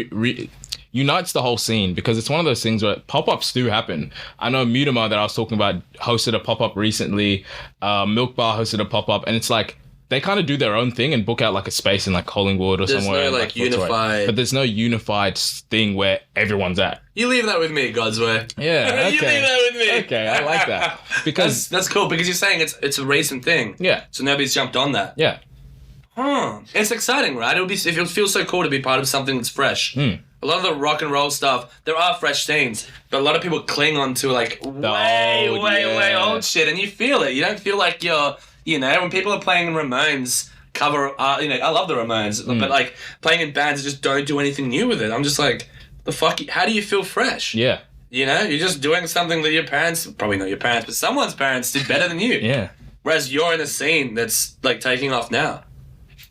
unites the whole scene because it's one of those things where pop-ups do happen. I know Mutama that I was talking about hosted a pop-up recently. Milk Bar hosted a pop-up, and it's like they kind of do their own thing and book out like a space in like Collingwood or somewhere. There's no like unified, but there's no unified thing where everyone's at. You leave that with me, Godsway. Yeah, okay. You leave that with me. Okay, I like that because that's cool because you're saying it's a recent thing. Yeah. So nobody's jumped on that. Yeah. It's exciting, right? It would feel so cool to be part of something that's fresh. A lot of the rock and roll stuff, there are fresh scenes, but a lot of people cling on to like way old shit, and you feel it. You don't feel like you're, when people are playing in Ramones cover, I love the Ramones, but like playing in bands that just don't do anything new with it. I'm just like, the fuck, how do you feel fresh? Yeah. You're just doing something that your parents, probably not your parents, but someone's parents did better than you. Yeah. Whereas you're in a scene that's like taking off now.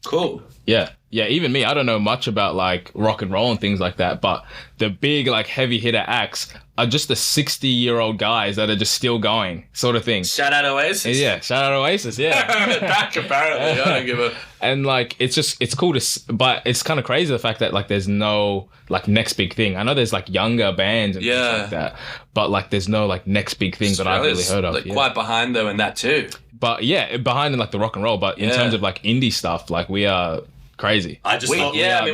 Cool. Yeah. yeah, even me, I don't know much about like rock and roll and things like that, but the big like heavy hitter acts are just the 60-year-old guys that are just still going, sort of thing. Shout out Oasis. Yeah, shout out Oasis, yeah. Back apparently. I don't give a... And like it's cool but it's kind of crazy the fact that like there's no like next big thing. I know there's like younger bands and things like that, but like there's no like next big thing that I've really heard of. Like quite behind though in that too. But yeah, behind in like the rock and roll, but in terms of like indie stuff, like we are crazy. I just thought, we are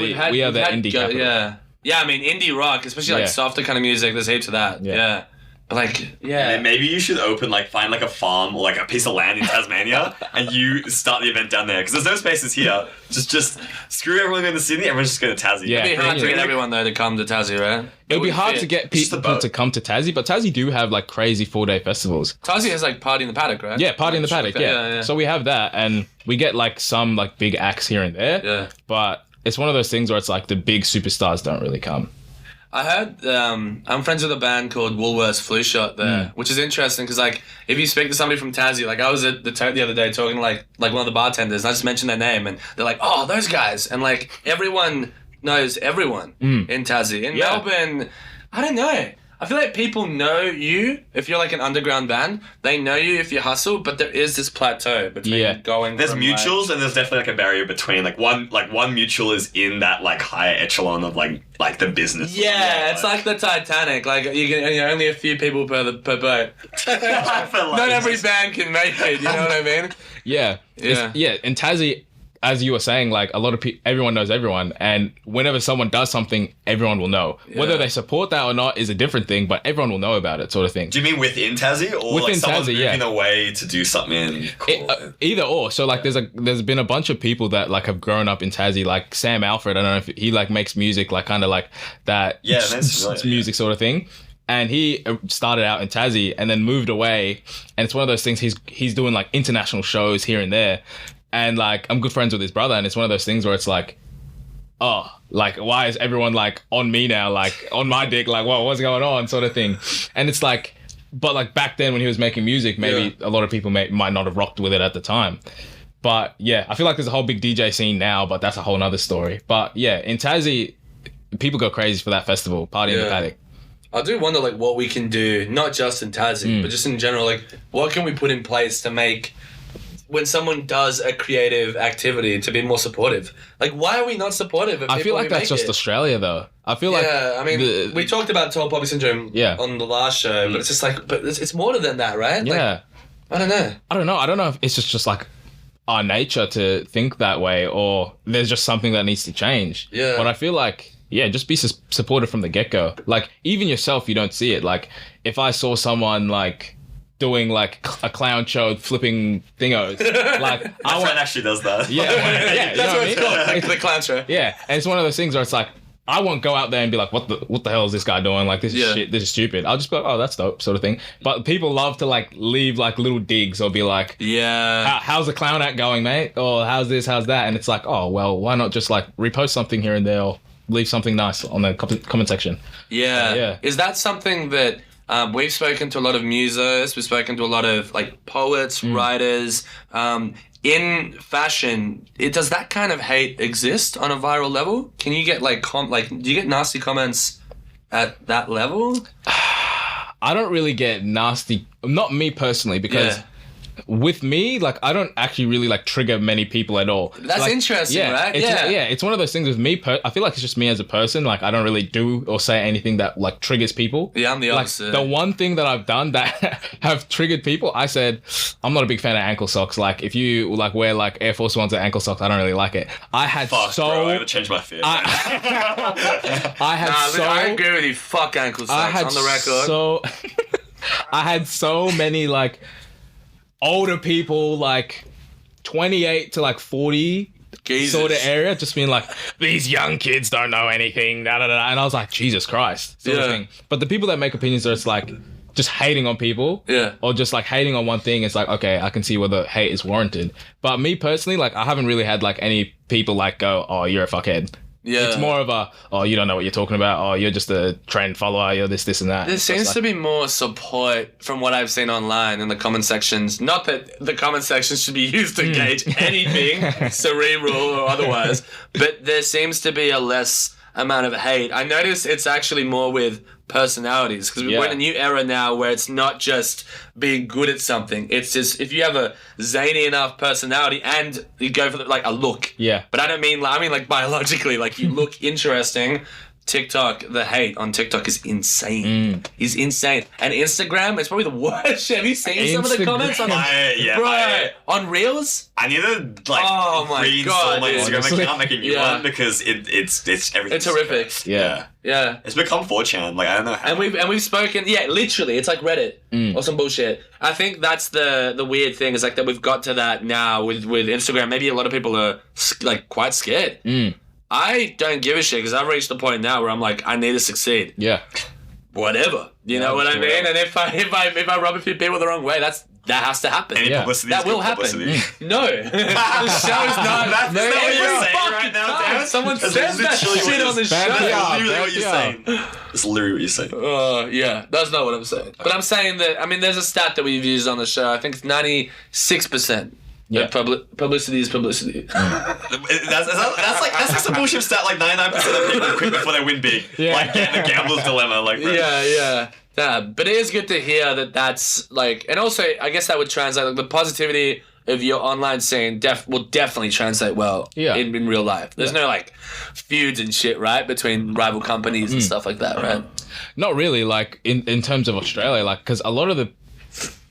the indie capital. Yeah, I mean indie rock, especially like softer kind of music. There's heaps of that. Yeah. But like, maybe you should find like a farm or like a piece of land in Tasmania and you start the event down there because there's no spaces here. Just screw everyone going to Sydney, everyone's just going to Tassie. Yeah. It'd be hard to get everyone though to come to Tassie, right? It would be hard to get people to come to Tassie, but Tassie do have like crazy 4-day festivals. Tassie has like Party in the Paddock, right? Yeah, Party in the Paddock, yeah. So we have that and we get like some like big acts here and there. Yeah. But it's one of those things where it's like the big superstars don't really come. I heard I'm friends with a band called Woolworths Flu Shot there, which is interesting because like if you speak to somebody from Tassie, like I was at the Tote the other day talking to like one of the bartenders and I just mentioned their name and they're like, oh, those guys, and like everyone knows everyone in Tassie. In Melbourne, I don't know. I feel like people know you if you're like an underground band. They know you if you hustle, but there is this plateau between going. There's from, mutuals and there's definitely like a barrier between like one mutual is in that like higher echelon of like the business. Yeah, it's like the Titanic. Like you're only a few people per boat. Not every band can make it. You know what I mean? Yeah. In Tassie, as you were saying, like a lot of people, everyone knows everyone, and whenever someone does something, everyone will know. Whether they support that or not is a different thing, but everyone will know about it, sort of thing. Do you mean within Tassie, or within like someone's Tassie, moving away to do something cool? Either or. So like, there's been a bunch of people that like have grown up in Tassie, like Sam Alfred. I don't know if he like makes music, like kind of like that. Yeah, that's music sort of thing. And he started out in Tassie and then moved away, and it's one of those things. He's doing like international shows here and there. And like, I'm good friends with his brother, and it's one of those things where it's like, oh, like, why is everyone like on me now, like on my dick, like, what's going on, sort of thing. And it's like, but like back then when he was making music, maybe a lot of people might not have rocked with it at the time. But yeah, I feel like there's a whole big DJ scene now, but that's a whole nother story. But yeah, in Tassie, people go crazy for that festival, Party in the Paddock. I do wonder like what we can do, not just in Tassie, but just in general, like what can we put in place to make when someone does a creative activity to be more supportive? Like, why are we not supportive of people? I feel like that's just Australia, though. I feel like... Yeah, I mean, we talked about Tall Poppy Syndrome on the last show, but it's just like, but it's more than that, right? Yeah. Like, I don't know. I don't know if it's just like our nature to think that way, or there's just something that needs to change. Yeah. But I feel like, just be supportive from the get-go. Like, even yourself, you don't see it. Like, if I saw someone like doing like a clown show flipping thingos, like my friend actually does that. Yeah, that's what it's called, like the clown show. Yeah, and it's one of those things where it's like I won't go out there and be like, what the hell is this guy doing? Like, this is shit, this is stupid. I'll just be like, oh, that's dope, sort of thing. But people love to like leave like little digs or be like, how's the clown act going, mate? Or how's this, how's that? And it's like, oh well, why not just like repost something here and there, or leave something nice on the comment section. Yeah. Is that something that we've spoken to a lot of musos, we've spoken to a lot of like poets, writers. In fashion, does that kind of hate exist on a viral level? Can you get like do you get nasty comments at that level? I don't really get nasty, not me personally, because with me, like, I don't actually really like trigger many people at all. That's like, interesting, right? It's one of those things with me. I feel like it's just me as a person. Like, I don't really do or say anything that like triggers people. Yeah, I'm the opposite. Like, the one thing that I've done that have triggered people, I said, I'm not a big fan of ankle socks. Like, if you like wear like Air Force Ones or ankle socks, I don't really like it. I had bro, I gotta change my fit. I agree with you. Fuck ankle socks on the record. I had so many like older people, like 28 to like 40 sort of area, just being like, these young kids don't know anything, and I was like, Jesus Christ, sort of thing. But the people that make opinions are it's like just hating on people, or just like hating on one thing, it's like, okay, I can see where the hate is warranted. But me personally, like, I haven't really had like any people like go, oh, you're a fuckhead. Yeah. It's more of a, oh, you don't know what you're talking about. Oh, you're just a trend follower. You're this, and that. There seems to be more support from what I've seen online in the comment sections. Not that the comment sections should be used to gauge anything, cerebral or otherwise, but there seems to be a less amount of hate. I notice it's actually more with personalities, because we're in a new era now where it's not just being good at something. It's just if you have a zany enough personality and you go for like a look. Yeah. But I mean like biologically, like you look interesting. TikTok, the hate on TikTok is insane. Is insane. And Instagram, it's probably the worst. Have you seen some of the comments on on Reels? I need to reinstall my Instagram account, make a new one, because it's everything. It's horrific. Yeah. It's become 4chan. Like, I don't know how. And we've spoken. Yeah, literally, it's like Reddit or some bullshit. I think that's the weird thing, is like that we've got to that now with Instagram. Maybe a lot of people are like quite scared. I don't give a shit, because I've reached the point now where I'm like, I need to succeed. Yeah. Whatever. You know what I mean? And if I rub a few people the wrong way, that has to happen. Any publicity that will happen. No. The show's not. That's not what you're saying right now, Dan. Someone says that shit on the show. That's literally what you're saying. That's literally what you're saying. Yeah, that's not what I'm saying. But I'm saying that, I mean, there's a stat that we've used on the show. I think it's 96%. Yeah, publicity is publicity. That's like some bullshit stat. Like 99% of people quit before they win big. Like getting the gambler's dilemma. Like, bro. Yeah. But it is good to hear that that's like, and also I guess that would translate, like the positivity of your online scene will definitely translate well in real life. There's no like feuds and shit, right, between rival companies and stuff like that, right? Not really. Like in terms of Australia, like, because a lot of the,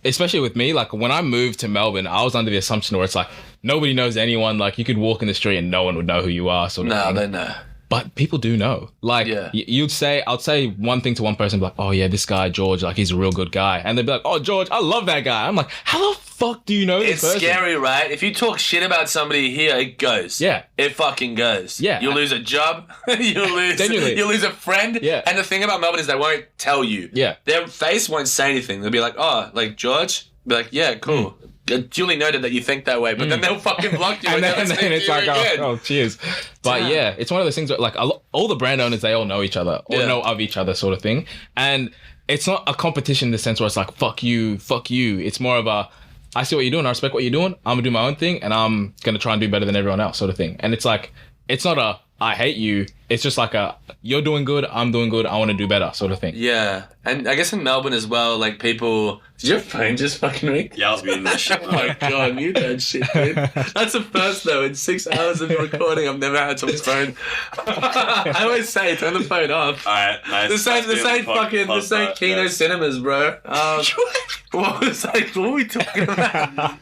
especially with me, like when I moved to Melbourne, I was under the assumption where it's like nobody knows anyone. Like you could walk in the street and no one would know who you are. Sort of thing. They know. But people do know. Like I'd say one thing to one person, be like, oh yeah, this guy George, like he's a real good guy, and they'd be like, oh George, I love that guy. I'm like, how the fuck do you know this person? It's scary, right? If you talk shit about somebody here, it goes. Yeah, it fucking goes. Yeah, you'll lose a job. You'll lose a friend. Yeah, and the thing about Melbourne is they won't tell you. Yeah, their face won't say anything. They'll be like, oh, like George. Be like, yeah, cool. Duly noted that you think that way, but then they'll fucking block you and then it's like, oh, cheers. But yeah, it's one of those things where like all the brand owners, they all know each other or know of each other, sort of thing. And it's not a competition in the sense where it's like, fuck you. It's more of a, I see what you're doing, I respect what you're doing, I'm gonna do my own thing, and I'm gonna try and do better than everyone else, sort of thing. And it's like, it's not a, I hate you. It's just like a, you're doing good, I'm doing good, I want to do better, sort of thing. Yeah. And I guess in Melbourne as well, like people... Did your phone just fucking ring? Yeah, I was muting that shit. Oh my god, mute that shit, dude. That's the first though. In 6 hours of recording, I've never had someone's phone. I always say, turn the phone off. Alright, nice. This ain't Kino Cinemas, bro. What were we talking about?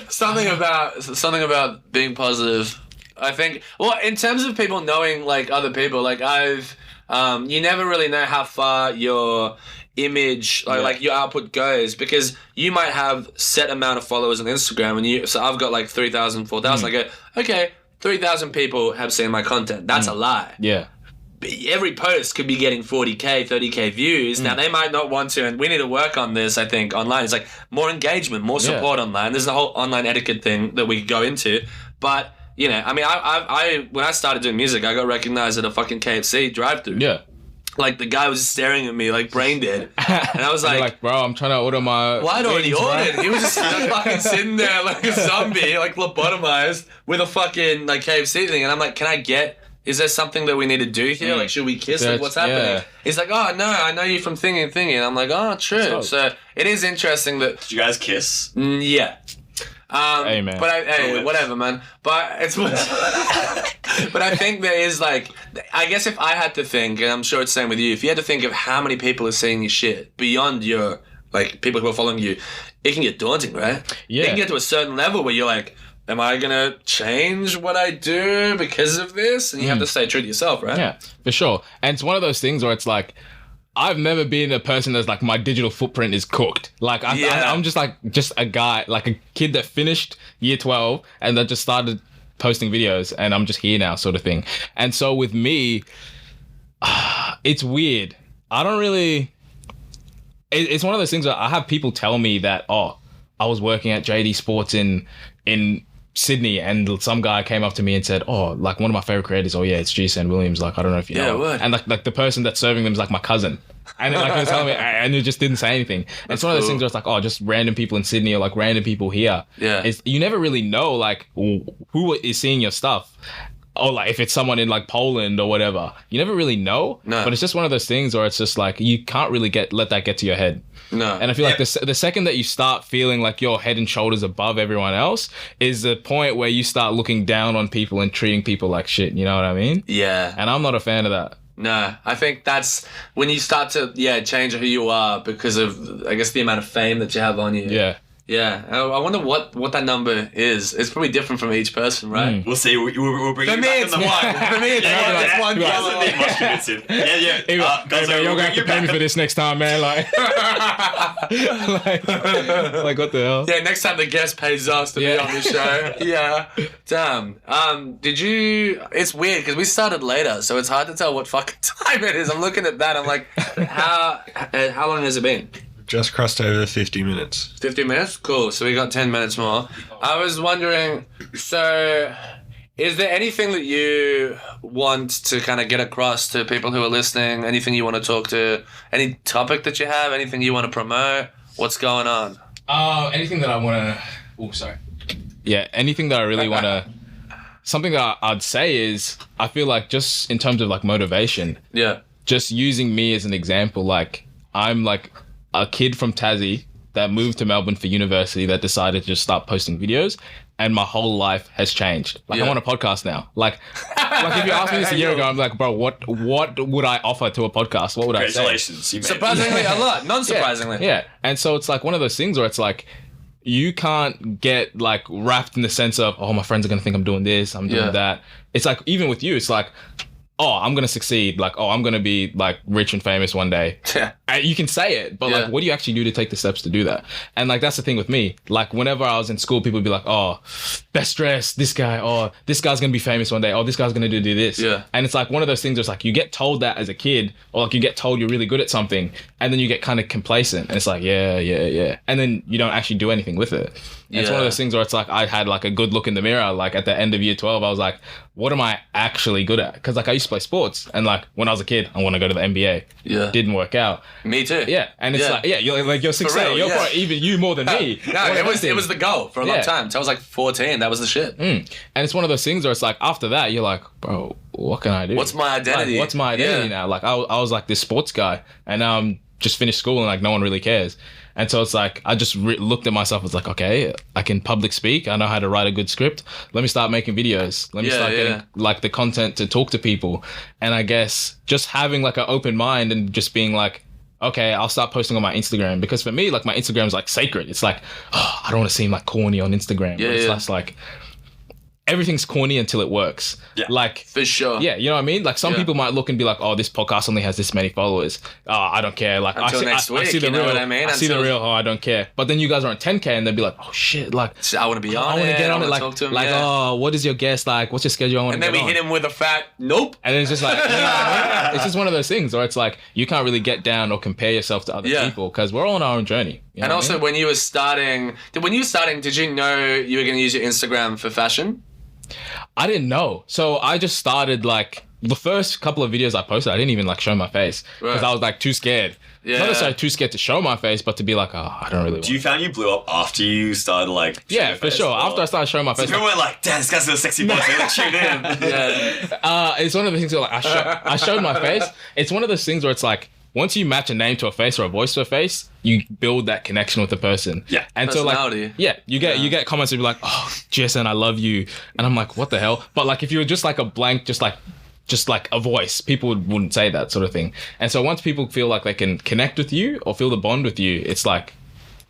Something about being positive. I think, well, in terms of people knowing, like, other people, like, you never really know how far your image, like your output goes, because you might have set amount of followers on Instagram, and so I've got, like, 3,000, 4,000. I go, okay, 3,000 people have seen my content. That's a lie. Yeah. Every post could be getting 40k, 30k views. Now, they might not want to, and we need to work on this, I think, online. It's like more engagement, more support online. There's a whole online etiquette thing that we could go into, but... You know, I mean, I when I started doing music, I got recognized at a fucking KFC drive-thru. Yeah. Like, the guy was just staring at me, like, brain dead. And I was like, bro, I'm trying to order my... Well, I'd already ordered. He was just fucking sitting there like a zombie, like, lobotomized with a fucking, like, KFC thing. And I'm like, can I get... Is there something that we need to do here? Like, should we kiss? Like, what's happening? Yeah. He's like, oh, no, I know you from thingy and thingy. And I'm like, oh, true. So it is interesting that... Did you guys kiss? Yeah. Hey, man. But whatever, man. But it's but I think there is, like, I guess if I had to think, and I'm sure it's the same with you, if you had to think of how many people are seeing your shit beyond your, like, people who are following you, it can get daunting, right? Yeah. It can get to a certain level where you're like, am I gonna change what I do because of this? And you have to stay true to yourself, right? Yeah, for sure. And it's one of those things where it's like, I've never been a person that's like, my digital footprint is cooked. Like, I'm just a guy, like a kid that finished year 12 and that just started posting videos, and I'm just here now, sort of thing. And so with me, it's weird. I don't really... It's one of those things where I have people tell me that, oh, I was working at JD Sports in Sydney, and some guy came up to me and said, "Oh, like one of my favorite creators. Oh yeah, it's James Williams. Like I don't know if you know." word. And like the person that's serving them is like my cousin. And like he was telling me, and he just didn't say anything. And it's one of those things where it's like, oh, just random people in Sydney or like random people here. Yeah. You never really know like who is seeing your stuff. Or like if it's someone in like Poland or whatever, you never really know. No. But it's just one of those things where it's just like you can't really let that get to your head. No. And I feel like the second that you start feeling like you're head and shoulders above everyone else is the point where you start looking down on people and treating people like shit. You know what I mean? Yeah. And I'm not a fan of that. No, I think that's when you start to change who you are because of, I guess, the amount of fame that you have on you. Yeah. Yeah, I wonder what that number is. It's probably different from each person, right? We'll see. We'll bring For it me, back it's on the one. mic. For me, it's one. It's one. He hasn't been much convincing. Yeah. Hey, Guys, man, we'll you're gonna bring have to you pay me back. for this next time, man. Like, like what the hell? Yeah, next time the guest pays us to be on the show. Yeah. Damn. Did you... It's weird because we started later, so it's hard to tell what fucking time it is. I'm looking at that. I'm like, how long has it been? Just crossed over 50 minutes. 50 minutes? Cool. So we got 10 minutes more. I was wondering, so is there anything that you want to kind of get across to people who are listening? Anything you want to talk to? Any topic that you have? Anything you want to promote? What's going on? Anything that I want to... Oh, sorry. Yeah, anything that I really want to... Something that I'd say is, I feel like just in terms of like motivation, Yeah. just using me as an example, like I'm like a kid from Tassie that moved to Melbourne for university that decided to just start posting videos, and my whole life has changed. Like I'm on a podcast now. Like if you asked me this a year ago, I'm like, bro, what would I offer to a podcast? What would I say? Congratulations. You made it. Surprisingly a lot. Non-surprisingly. Yeah. And so it's like one of those things where it's like you can't get like wrapped in the sense of, oh, my friends are gonna think I'm doing this, I'm doing that. It's like even with you, it's like, oh, I'm gonna succeed. Like, oh, I'm gonna be like rich and famous one day. Yeah. And you can say it, but like, what do you actually do to take the steps to do that? And like, that's the thing with me. Like, whenever I was in school, people would be like, oh, best dressed, this guy, oh, this guy's gonna be famous one day. Oh, this guy's gonna do this. Yeah. And it's like one of those things where it's like, you get told that as a kid, or like you get told you're really good at something, and then you get kind of complacent. And it's like, yeah. And then you don't actually do anything with it. And it's one of those things where it's like, I had like a good look in the mirror. Like at the end of year 12, I was like, what am I actually good at? Because like I used to play sports, and like when I was a kid, I want to go to the NBA. Yeah. Didn't work out. Me too. Yeah. And it's like, you're 16. real, You're probably even you more than me. No, it was the goal for a long time. So I was like 14. That was the shit. And it's one of those things where it's like, after that, you're like, bro, what can I do? What's my identity? Like, what's my identity now? Like I was like this sports guy, and now I'm just finished school, and like no one really cares. And so it's like, I just looked at myself as like, okay, I can public speak. I know how to write a good script. Let me start making videos. Let me start getting like the content to talk to people. And I guess just having like an open mind and just being like, okay, I'll start posting on my Instagram. Because for me, like my Instagram is like sacred. It's like, oh, I don't want to seem like corny on Instagram. Yeah, but it's just like, everything's corny until it works. Yeah. Like, For sure. yeah, you know what I mean? Like some people might look and be like, oh, this podcast only has this many followers. Oh, I don't care. Like Until next week, I see the you know real, what I mean? I see the Until- real, oh, I don't care. But then you guys are on 10K and they'll be like, oh shit, like I want to be on I want to get on it. I Like, wanna talk to him, like oh, what is your guest? Like, what's your schedule? I want and to then get we on. hit him with a fat nope. And then it's just like, you know what I mean? It's just one of those things where it's like, you can't really get down or compare yourself to other people because we're all on our own journey. You know And what I also, mean? when you were starting, did you know you were going to use your Instagram for fashion? I didn't know. So I just started like the first couple of videos I posted, I didn't even like show my face because I was like too scared. Yeah. Not necessarily too scared to show my face, but to be like, oh, I don't really want Do you found you blew up after you started like? Yeah, for sure. After I started showing my face, People were like, "Damn, this guy's got a sexy voice. They tune in." Yeah. it's one of the things where like I showed my face. It's one of those things where it's like once you match a name to a face or a voice to a face, you build that connection with the person. Yeah. And so like, Personality. yeah, you get comments that be like, oh, Jason, I love you, and I'm like, what the hell? But like if you were just like a blank, just like a voice, people wouldn't say that sort of thing. And so once people feel like they can connect with you or feel the bond with you, it's like,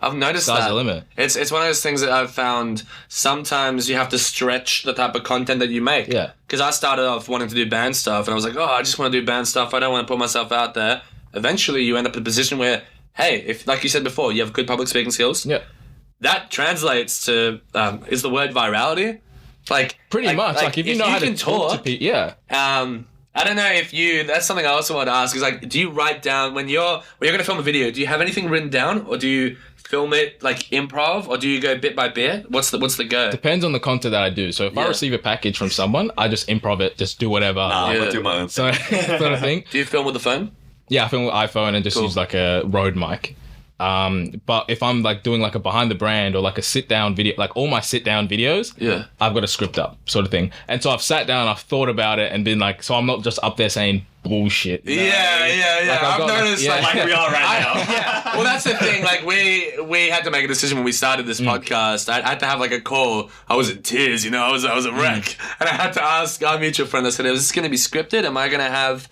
I've noticed sky's that. the limit. It's one of those things that I've found sometimes you have to stretch the type of content that you make. Yeah. Because I started off wanting to do band stuff and I was like, oh, I just want to do band stuff. I don't want to put myself out there. Eventually you end up in a position where, hey, if like you said before, you have good public speaking skills. yeah. That translates to, is the word virality? Like Pretty much. Like if you know how to talk to people, yeah. I don't know if that's something I also want to ask is like, do you write down when you're going to film a video, do you have anything written down or do you film it like improv, or do you go bit by bit? What's the go? Depends on the content that I do. So if I receive a package from someone, I just improv it, just do whatever. I'm gonna do my own. So sort of thing. Do you film with the phone? Yeah, I film with iPhone and just use like a Rode mic. But if I'm like doing like a behind the brand or like a sit down video, like all my sit down videos, I've got a script up sort of thing. And so I've sat down, I've thought about it and been like, so I'm not just up there saying bullshit. Yeah. Like, I've noticed Like we are right now. Well, that's the thing. Like we had to make a decision when we started this podcast. I had to have like a call. I was in tears, I was a wreck, and I had to ask our mutual friend. I said, "Is this going to be scripted? Am I going to have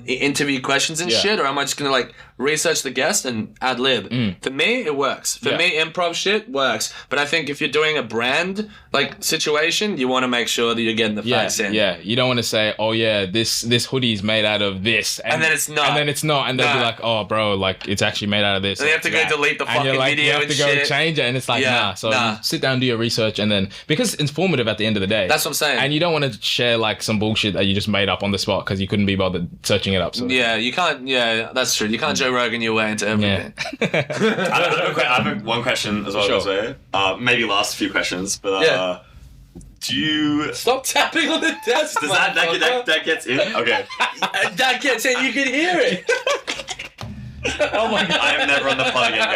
interview questions and shit, or am I just going to like research the guest and ad lib?" For me, it works. For me, improv shit works. But I think if you're doing a brand like situation, you want to make sure that you're getting the facts in. Yeah, you don't want to say, "Oh yeah, this hoodie's made out of this," and then it's not, and they'll be like, "Oh, bro, like it's actually made out of this." And you have to go delete the fucking video you have to go change it, and it's like, nah. So sit down, do your research, and then because it's informative at the end of the day. That's what I'm saying. And you don't want to share like some bullshit that you just made up on the spot because you couldn't be bothered searching it up. So. Yeah, you can't. Yeah, that's true. You can't Joe Rogan your way into everything. I have one question as well. Sure. Maybe last few questions, but do you stop tapping on the desk? Does that gets in? Okay. That gets in. You can hear it. Oh my god! I am never on the pod again,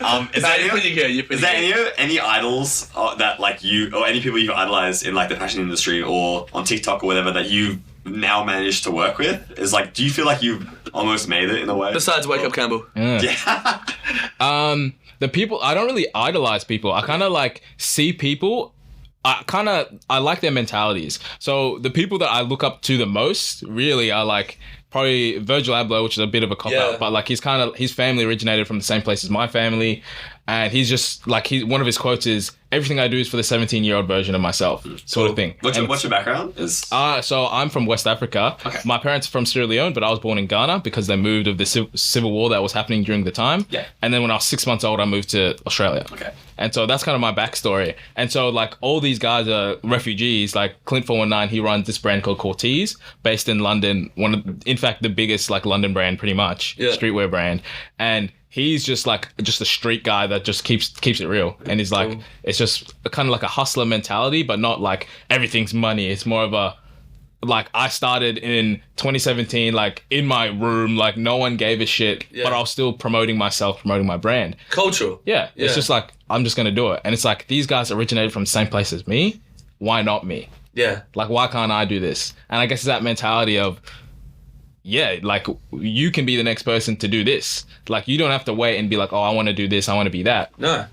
guys. Is there any idols that like you or any people you've idolized in like the fashion industry or on TikTok or whatever that you've now managed to work with? Is like, do you feel like you've almost made it in a way? Besides Wake Up Campbell. Yeah. The people, I don't really idolize people. I kind of like see people. I like their mentalities. So the people that I look up to the most really are like probably Virgil Abloh, which is a bit of a cop out, but like his family originated from the same place as my family. And he's just like, one of his quotes is, "Everything I do is for the 17-year-old version of myself," sort of thing. What's your background? So I'm from West Africa. Okay. My parents are from Sierra Leone, but I was born in Ghana because they moved of the civil war that was happening during the time. Yeah. And then when I was 6 months old, I moved to Australia. Okay. And so that's kind of my backstory. And so like all these guys are refugees. Like Clint 419, he runs this brand called Cortez, based in London. In fact, the biggest like London brand, pretty much, streetwear brand. And he's just a street guy that just keeps it real. And he's like, it's just kind of like a hustler mentality, but not like everything's money. It's more of a, like I started in 2017, like in my room, like no one gave a shit, but I was still promoting myself, promoting my brand. Cultural. Yeah. It's just like, I'm just going to do it. And it's like, these guys originated from the same place as me. Why not me? Yeah. Like, why can't I do this? And I guess it's that mentality of, like you can be the next person to do this. Like you don't have to wait and be like, oh, I want to do this, I want to be that. No.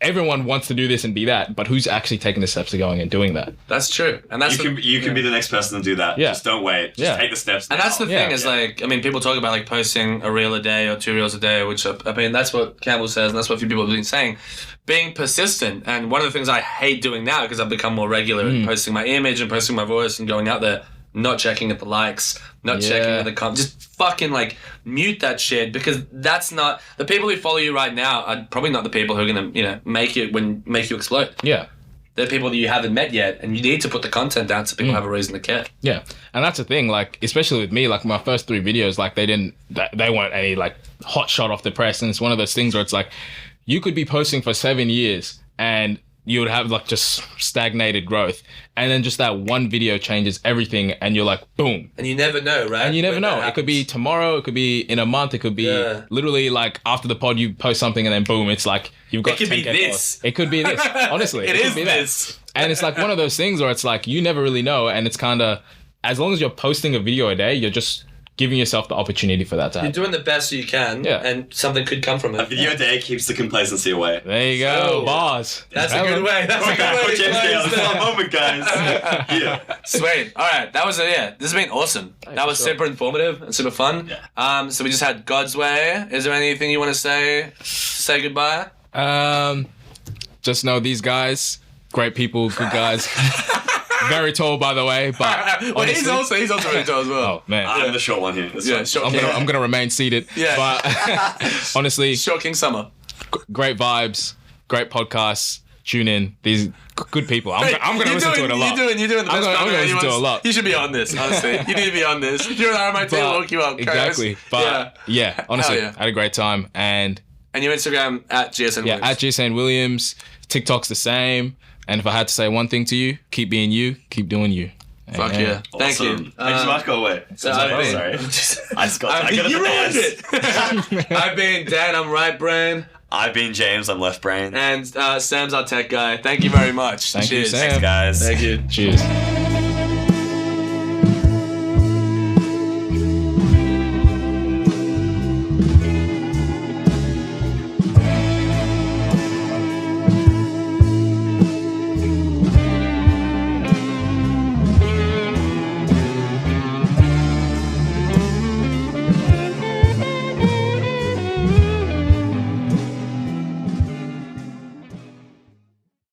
Everyone wants to do this and be that, but who's actually taking the steps to going and doing that? That's true. And that's you can be the next person to do that. Yeah. Just don't wait. Just take the steps now. And that's the thing is like, I mean, people talk about like posting a reel a day or 2 reels a day, which I mean, that's what Campbell says, and that's what a few people have been saying. Being persistent. And one of the things I hate doing now, because I've become more regular in posting my image and posting my voice and going out there, not checking at the likes, not checking at the comments, just fucking like mute that shit, because that's not the people who follow you right now are probably not the people who are gonna make you explode. Yeah, they're people that you haven't met yet, and you need to put the content down so people have a reason to care. Yeah, and that's the thing. Like especially with me, like my first 3 videos, like they weren't any like hot shot off the press, and it's one of those things where it's like you could be posting for 7 years and you would have like just stagnated growth, and then just that one video changes everything, and you're like, boom. And you never know, right? And you never know. It could be tomorrow, it could be in a month, it could be literally like after the pod you post something and then boom, it's like you've got 10 this. It could be this. Honestly, it is this. And it's like one of those things where it's like you never really know, and it's kind of, as long as you're posting a video a day, you're just giving yourself the opportunity for that to happen. You're doing the best you can, and something could come from it. A video a day keeps the complacency away. There you go, bars. That's a good way. That's a good way. James Gale, it's a moment, guys. Sweet. All right, that was This has been awesome. That was super informative and super fun. Yeah. So we just had Godsway. Is there anything you want to say goodbye? Just know these guys, great people, good guys. Very tall, by the way, but well, he's also very tall as well. Oh man, I'm the short one here. I'm gonna remain seated. Yeah. But honestly, Short King Summer. Great vibes, great podcasts. Tune in. These good people. I'm gonna listen to it a lot. You're doing the best. I'm gonna listen to it a lot. You should be on this. Honestly, you need to be on this. If you're an RMIT, we'll hook you up. Exactly. But yeah, honestly, yeah. I had a great time, and And your Instagram at GSN Yeah, Williams. at GSN Williams. TikTok's the same. And if I had to say one thing to you, keep being you, keep doing you. Fuck yeah. Thank you. I just want to go away. So Sorry. You ruined it. I've been Dan, I'm right brain. I've been James, I'm left brain. And Sam's our tech guy. Thank you very much. Thank you, Cheers. Sam. Thanks, guys. Thank you. Cheers.